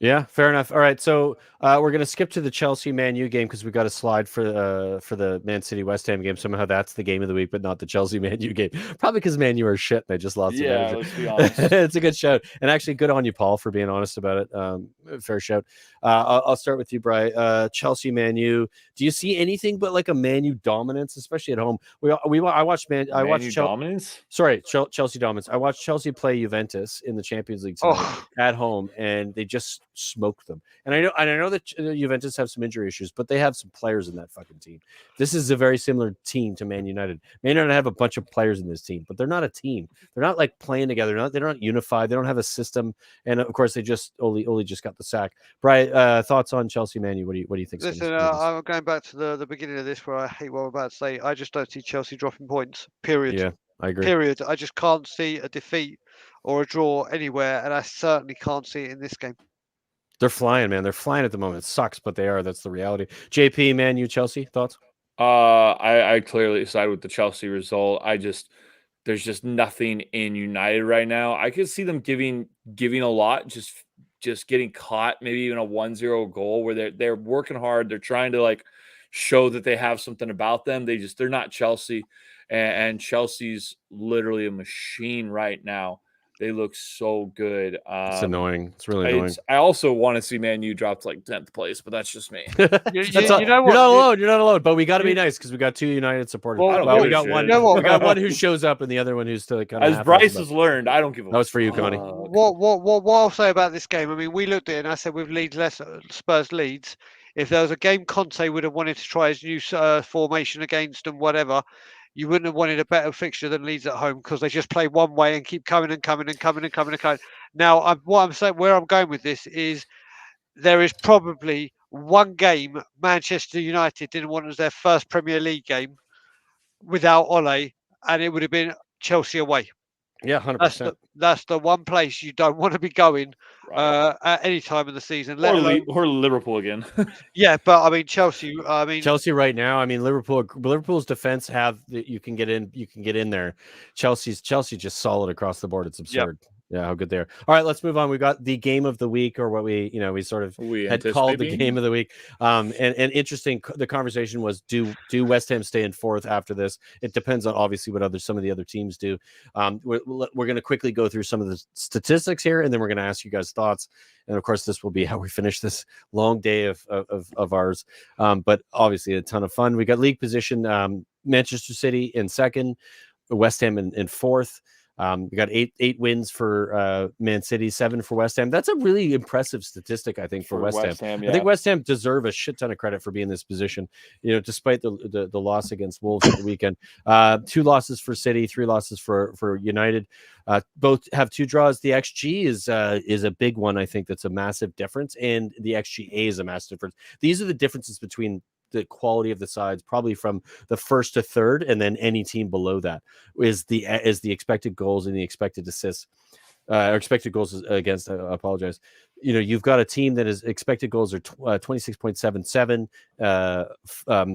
Yeah, fair enough. All right, so we're going to skip to the Chelsea Man U game because we got a slide for the Man City West Ham game. Somehow that's the game of the week, but not the Chelsea Man U game. Probably because Man U are shit. And they just lost. Yeah, let's be honest. It's a good shout, and actually, good on you, Paul, for being honest about it. Fair shout. I'll start with you, Brian. Chelsea Man U. Do you see anything but like a Man U dominance, especially at home? I watched dominance. Sorry, Chelsea dominance. I watched Chelsea play Juventus in the Champions League tonight at home, and they just smoked them. And I know that Juventus have some injury issues, but they have some players in that fucking team. This is a very similar team to Man United. Man United have a bunch of players in this team, but they're not a team. They're not like playing together. They're not unified. They don't have a system. And of course, they just Oli just got the sack. Brian, thoughts on Chelsea Man U? What do you think? Listen, I'm going back to the beginning of this where I hate what I'm about to say. I just don't see Chelsea dropping points. Period. Yeah, I agree. Period. I just can't see a defeat or a draw anywhere, and I certainly can't see it in this game. They're flying, man. They're flying at the moment. It sucks, but they are. That's the reality. JP, Man U, Chelsea, thoughts? I clearly side with the Chelsea result. There's just nothing in United right now. I could see them giving a lot, just getting caught, maybe even a 1-0 goal where they're working hard. They're trying to like show that they have something about them. They're not Chelsea, and Chelsea's literally a machine right now. They look so good. It's annoying. It's really annoying. I also want to see Man U drop to like 10th place, but that's just me. You know what? You're not alone. But we got to be nice because we got 2 United supporters. We got one. We got one who shows up, and the other one who's still kind of. As Bryce has learned, I don't give a. That was for you, Connie. What I'll say about this game? I mean, we looked at it, and I said with Spurs leads. If there was a game Conte would have wanted to try his new formation against and whatever, you wouldn't have wanted a better fixture than Leeds at home because they just play one way and keep coming and coming and coming and coming and coming. Now, what I'm saying, where I'm going with this is there is probably one game Manchester United didn't want as their first Premier League game without Ole, and it would have been Chelsea away. Yeah, 100%. That's the one place you don't want to be going Right. at any time of the season. Let Or, alone, or Liverpool again. yeah, but I mean Chelsea. I mean Chelsea right now. I mean, Liverpool's defense you can get in there. Chelsea just solid across the board. It's absurd. Yeah, how good they are. All right, let's move on. We got the game of the week, or what we sort of had called the game of the week. And interesting. The conversation was, do West Ham stay in fourth after this? It depends on obviously what some of the other teams do. We're going to quickly go through some of the statistics here, and then we're going to ask you guys thoughts. And of course, this will be how we finish this long day of ours. But obviously, a ton of fun. We got league position: Manchester City in second, West Ham in fourth. We got eight wins for Man City, 7 for West Ham. That's a really impressive statistic, I think, for West Ham. Yeah. I think West Ham deserve a shit ton of credit for being in this position. Despite the loss against Wolves at the weekend, 2 losses for City, 3 losses for United. Both have 2 draws. The XG is a big one. I think that's a massive difference, and the XGA is a massive difference. These are the differences between the quality of the sides, probably from the first to third, and then any team below that is the expected goals and the expected assists, or expected goals against. I apologize. You've got a team that is expected goals are 26.77,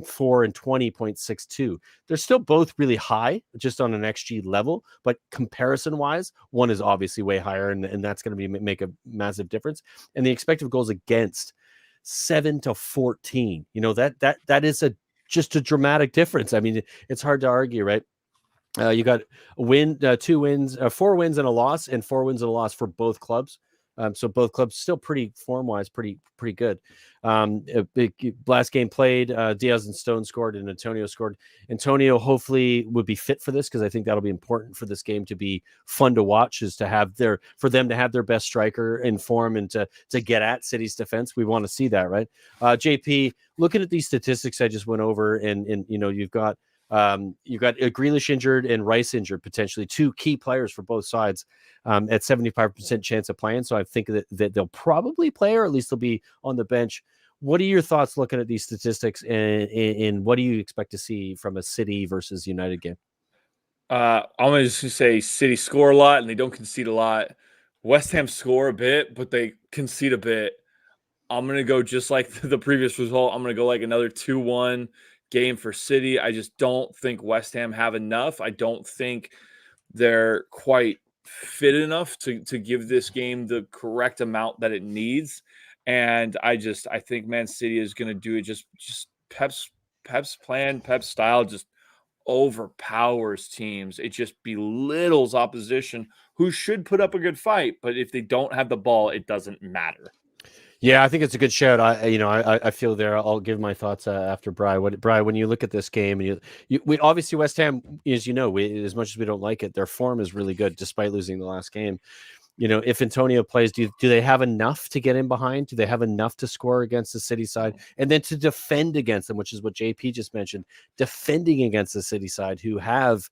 4 and 20.62. They're still both really high, just on an XG level, but comparison wise, one is obviously way higher, and that's going to make a massive difference. And the expected goals against, 7 to 14. That is just a dramatic difference. I mean, it's hard to argue, right? You got 2 wins, 4 wins and a loss, and 4 wins and a loss for both clubs. So both clubs still pretty form-wise, pretty good. Last game played, Diaz and Stone scored, and Antonio scored. Antonio hopefully would be fit for this, because I think that'll be important for this game to be fun to watch, is to have for them to have their best striker in form and to get at City's defense. We want to see that, right? JP, looking at these statistics I just went over, and you've got Grealish injured and Rice injured, potentially 2 key players for both sides, at 75% chance of playing. So I think that they'll probably play, or at least they'll be on the bench. What are your thoughts looking at these statistics, and what do you expect to see from a City versus United game? I'm going to just say City score a lot and they don't concede a lot. West Ham score a bit, but they concede a bit. I'm going to go just like the previous result. I'm going to go like another 2-1 game for City. I just don't think West Ham have enough. I don't think they're quite fit enough to give this game the correct amount that it needs. And I think Man City is going to do it. Just Pep's plan, Pep's style just overpowers teams. It just belittles opposition who should put up a good fight. But if they don't have the ball, it doesn't matter. Yeah, I think it's a good shout. I feel there. I'll give my thoughts after Bri. When you look at this game, and we obviously West Ham, as you know, as much as we don't like it, their form is really good despite losing the last game. If Antonio plays, do they have enough to get in behind? Do they have enough to score against the City side, and then to defend against them, which is what JP just mentioned, defending against the City side, who have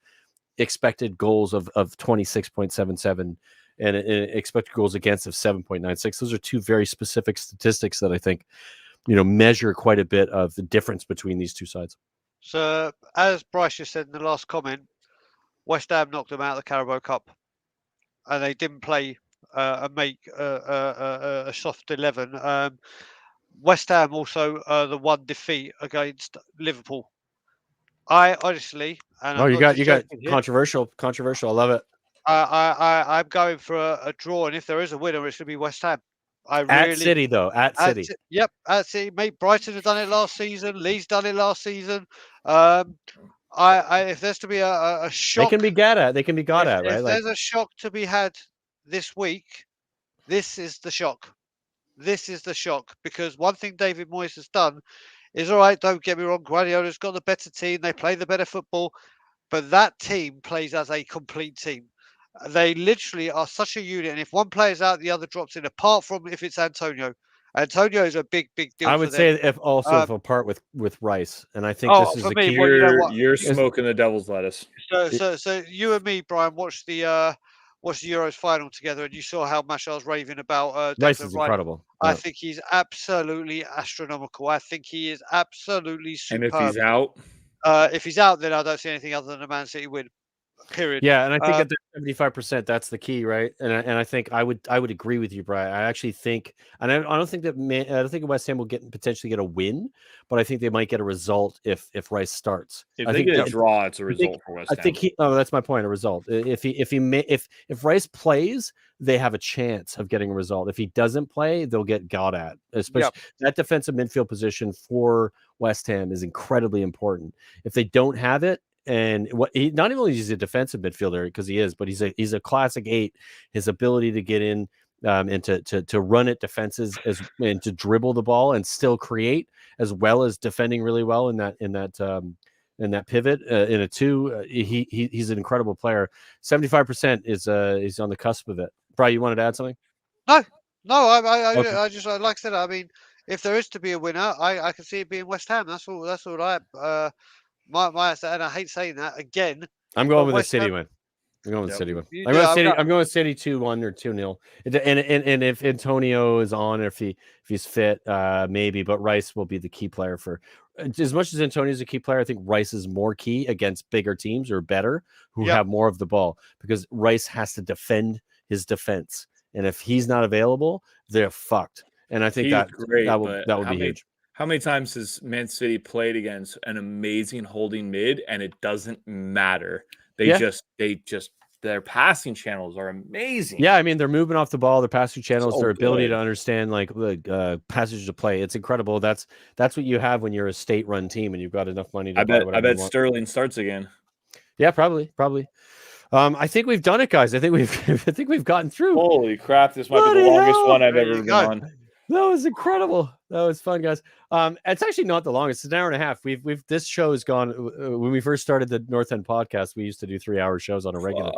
expected goals of 26.77. and expected goals against of 7.96. Those are 2 very specific statistics that I think, measure quite a bit of the difference between these 2 sides. So, as Bryce just said in the last comment, West Ham knocked them out of the Carabao Cup, and they didn't play and make a soft 11. West Ham also the one defeat against Liverpool. I honestly, and you got controversial. I love it. I'm going for a draw, and if there is a winner, it's going to be West Ham. At City, though. At City. Yep, at City. Mate, Brighton have done it last season. Leeds done it last season. If there's to be a shock, they can be got at. Right? If there's a shock to be had this week, this is the shock. This is the shock, because one thing David Moyes has done is, all right, don't get me wrong, Guardiola's got the better team. They play the better football, but that team plays as a complete team. They literally are such a unit, and if one player's out, the other drops in, apart from if it's Antonio. Antonio is a big deal. I for would them. say if Um, apart with Rice, and I think this is for the me, key. well, you know what? You're smoking the devil's lettuce. So you and me, Brian, watched the Euros final together, and you saw how much I was raving about Rice Declan is Rice. incredible. I Yeah. think he's absolutely astronomical. I think he is absolutely And if superb. he's out, If he's out, then I don't see anything other than a Man City win. Period. Yeah, and I think at the 75%, that's the key, right? And I think I would agree with you, Brian. I actually think, and I don't think that I don't think West Ham will potentially get a win, but I think they might get a result if Rice starts. if I they think get a that- draw, it's a I result think- for West I Ham. think that's my point. A result. If Rice plays, they have a chance of getting a result. If he doesn't play, they'll get got at. Especially that defensive midfield position for West Ham is incredibly important. If they don't have it, and not only is he a defensive midfielder because he is, but he's a classic 8. His ability to get in and to run at defenses and to dribble the ball and still create, as well as defending really well in that pivot in a 2. He's an incredible player. 75% is he's on the cusp of it. Brian, you wanted to add something? No, Okay. I just like I said. I mean, if there is to be a winner, I can see it being West Ham. That's all. My and I hate saying that again. I'm going with a West City Ham- win. I'm going with City win. You I'm do, going I'm City. not- I'm going City 2-1 or 2-0. And if Antonio is on, or if he's fit, maybe. But Rice will be the key player for. As much as Antonio is a key player, I think Rice is more key against bigger teams or better who have more of the ball, because Rice has to defend his defense, and if he's not available, they're fucked. And I think He's that great, that but would be huge. How many times has Man City played against an amazing holding mid and it doesn't matter? They just their passing channels are amazing. Yeah, I mean, they're moving off the ball, their passing channels, So their ability good. to understand like passages of play. It's incredible. That's what you have when you're a state-run team and you've got enough money to I buy bet whatever you want. Sterling starts again. Yeah, probably. I think we've done it, guys. I think we've gotten through. Holy crap! This might be Bloody the longest hell. one I've There ever you been go. on. That was incredible. That was fun, guys. It's actually not the longest. It's an hour and a half. This show has gone. When we first started the North End podcast, we used to do 3-hour shows on a regular.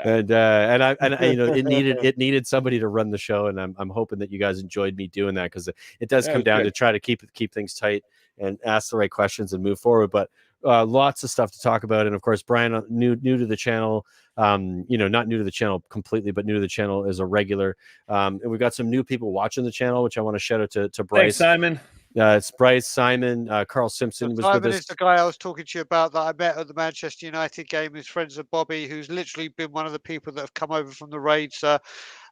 And it needed somebody to run the show, and I'm hoping that you guys enjoyed me doing that, because it does come down to try to keep things tight and ask the right questions and move forward. But lots of stuff to talk about, and of course, Brian, new to the channel. Not new to the channel completely, but new to the channel as a regular. And we've got some new people watching the channel, which I want to shout out to Bryce. Thanks, Simon. It's Bryce, Simon, Carl Simpson was Simon with us. is the guy I was talking to you about that I met at the Manchester United game. His friends of Bobby, who's literally been one of the people that have come over from the raids.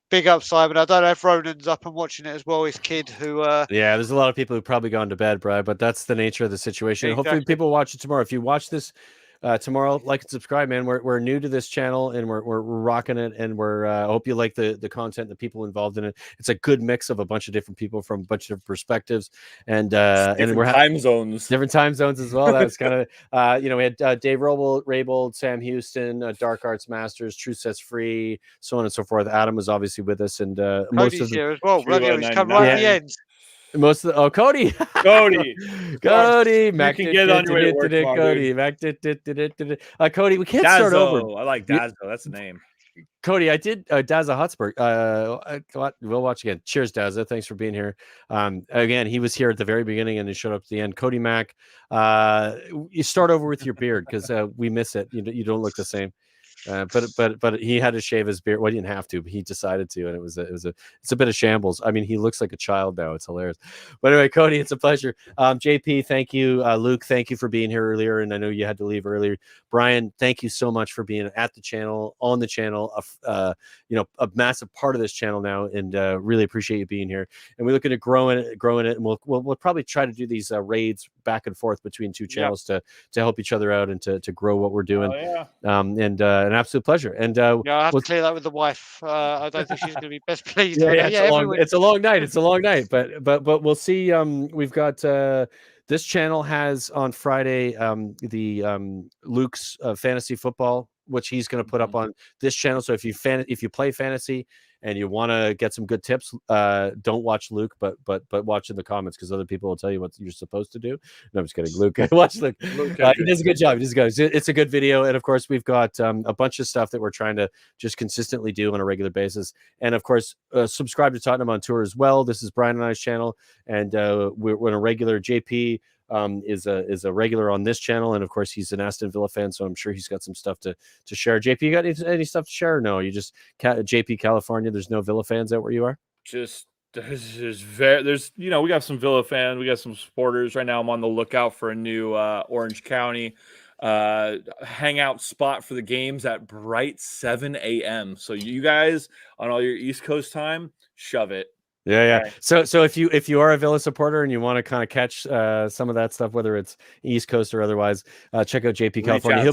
Big up, Simon. I don't know if Ronan's up and watching it as well. His kid, who Yeah, there's a lot of people who've probably gone to bed, Brad, but that's the nature of the situation. Exactly. Hopefully people watch it tomorrow. If you watch this tomorrow, like and subscribe, man. We're new to this channel, and we're rocking it, and I hope you like the content, the people involved in it. It's a good mix of a bunch of different people from a bunch of different perspectives, and we're time zones. different time zones as well. That was kind of we had Dave Raybold, Sam Houston, Dark Arts Masters, Truth Sets Free, so on and so forth. Adam was obviously with us, and most Cody's of here as well. Bloody hell, he's come 99. right at the end. most of the Cody. Cody, Mac can get on your way to work tomorrow, Cody, Mac Cody, we can't start over. Dazo. I like Dazo. That's the name. Cody, I did Daza Hotspur. We'll watch again. Cheers, Daza. Thanks for being here. Again, he was here at the very beginning and he showed up at the end. Cody Mac, you start over with your beard because we miss it. You don't look the same. But he had to shave his beard. Well, he didn't have to, but he decided to, and it's a bit of shambles. I mean, he looks like a child now. It's hilarious. But anyway, Cody, it's a pleasure. JP, thank you. Luke, thank you for being here earlier, and I know you had to leave earlier. Brian, thank you so much for being at the channel, on the channel, a massive part of this channel now, and really appreciate you being here. And we're looking at growing it, and we'll probably try to do these raids back and forth between two channels to help each other out and to grow what we're doing. And an absolute pleasure. And I have to clear that with the wife. I don't think she's going to be best pleased. It's a long night. It's a long night, but we'll see. We've got this channel has on Friday the Luke's fantasy football which he's going to put up on this channel. So if you play fantasy and you want to get some good tips, don't watch Luke, but watch in the comments, because other people will tell you what you're supposed to do. No, I'm just kidding. Luke, watch Luke. He does a good job. It's a good video, and of course we've got a bunch of stuff that we're trying to just consistently do on a regular basis. And of course, subscribe to Tottenham on Tour as well. This is Brian and I's channel, and we're in a regular. JP is a regular on this channel, and of course he's an Aston Villa fan, so I'm sure he's got some stuff to share. JP, you got any stuff to share? Or no, you just JP California. There's no Villa fans out where you are. There's we got some Villa fans, we got some supporters. Right now I'm on the lookout for a new Orange County hangout spot for the games at bright 7 a.m. So you guys on all your East Coast time, shove it. Yeah. Right. So if you are a Villa supporter and you want to kind of catch some of that stuff, whether it's East Coast or otherwise, check out JP California.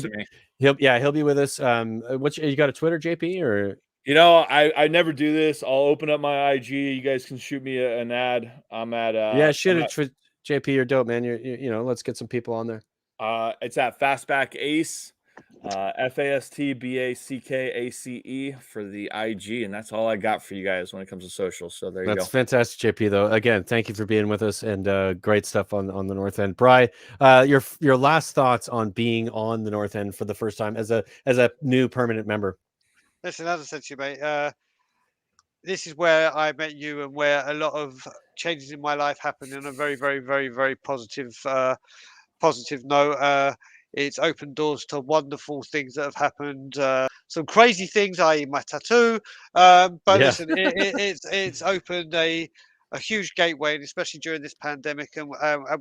He'll be with us. You got a Twitter, JP, or? I never do this. I'll open up my IG. You guys can shoot me an ad. I'm at JP, you're dope, man. You let's get some people on there. It's at Fastback Ace. FASTBACKACE for the IG, and that's all I got for you guys when it comes to social. So there you go. That's fantastic, JP. Though again, thank you for being with us, and great stuff on the North End. Bri, your last thoughts on being on the North End for the first time as a new permanent member. Listen, as I said to you, mate, this is where I met you, and where a lot of changes in my life happened on a very, very, very, very positive note. It's opened doors to wonderful things that have happened. Some crazy things, i.e. my tattoo. Listen, it's opened a huge gateway, and especially during this pandemic. And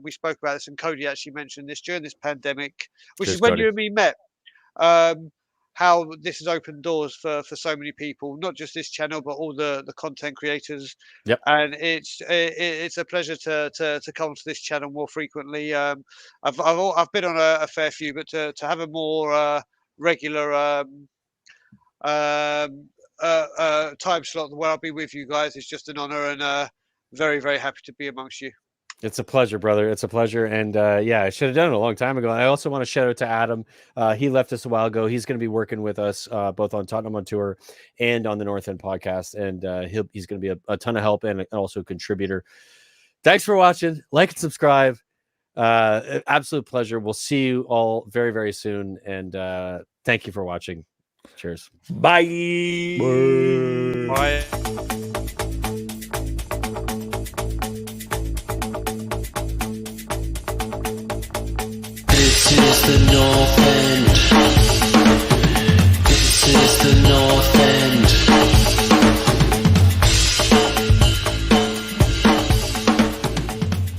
we spoke about this, and Cody actually mentioned this during this pandemic, which is when Cody. You and me met. How this has opened doors for so many people, not just this channel, but all the content creators. Yep. And it's a pleasure to come to this channel more frequently. I've been on a fair few, but to have a more regular time slot where I'll be with you guys is just an honor, and very, very happy to be amongst you. It's a pleasure, brother. It's a pleasure. And I should have done it a long time ago. I also want to shout out to Adam. He left us a while ago. He's going to be working with us both on Tottenham on Tour and on the North End podcast. And he's going to be a ton of help and also a contributor. Thanks for watching. Like and subscribe. Absolute pleasure. We'll see you all very, very soon. And thank you for watching. Cheers. Bye. Bye. This is the North End.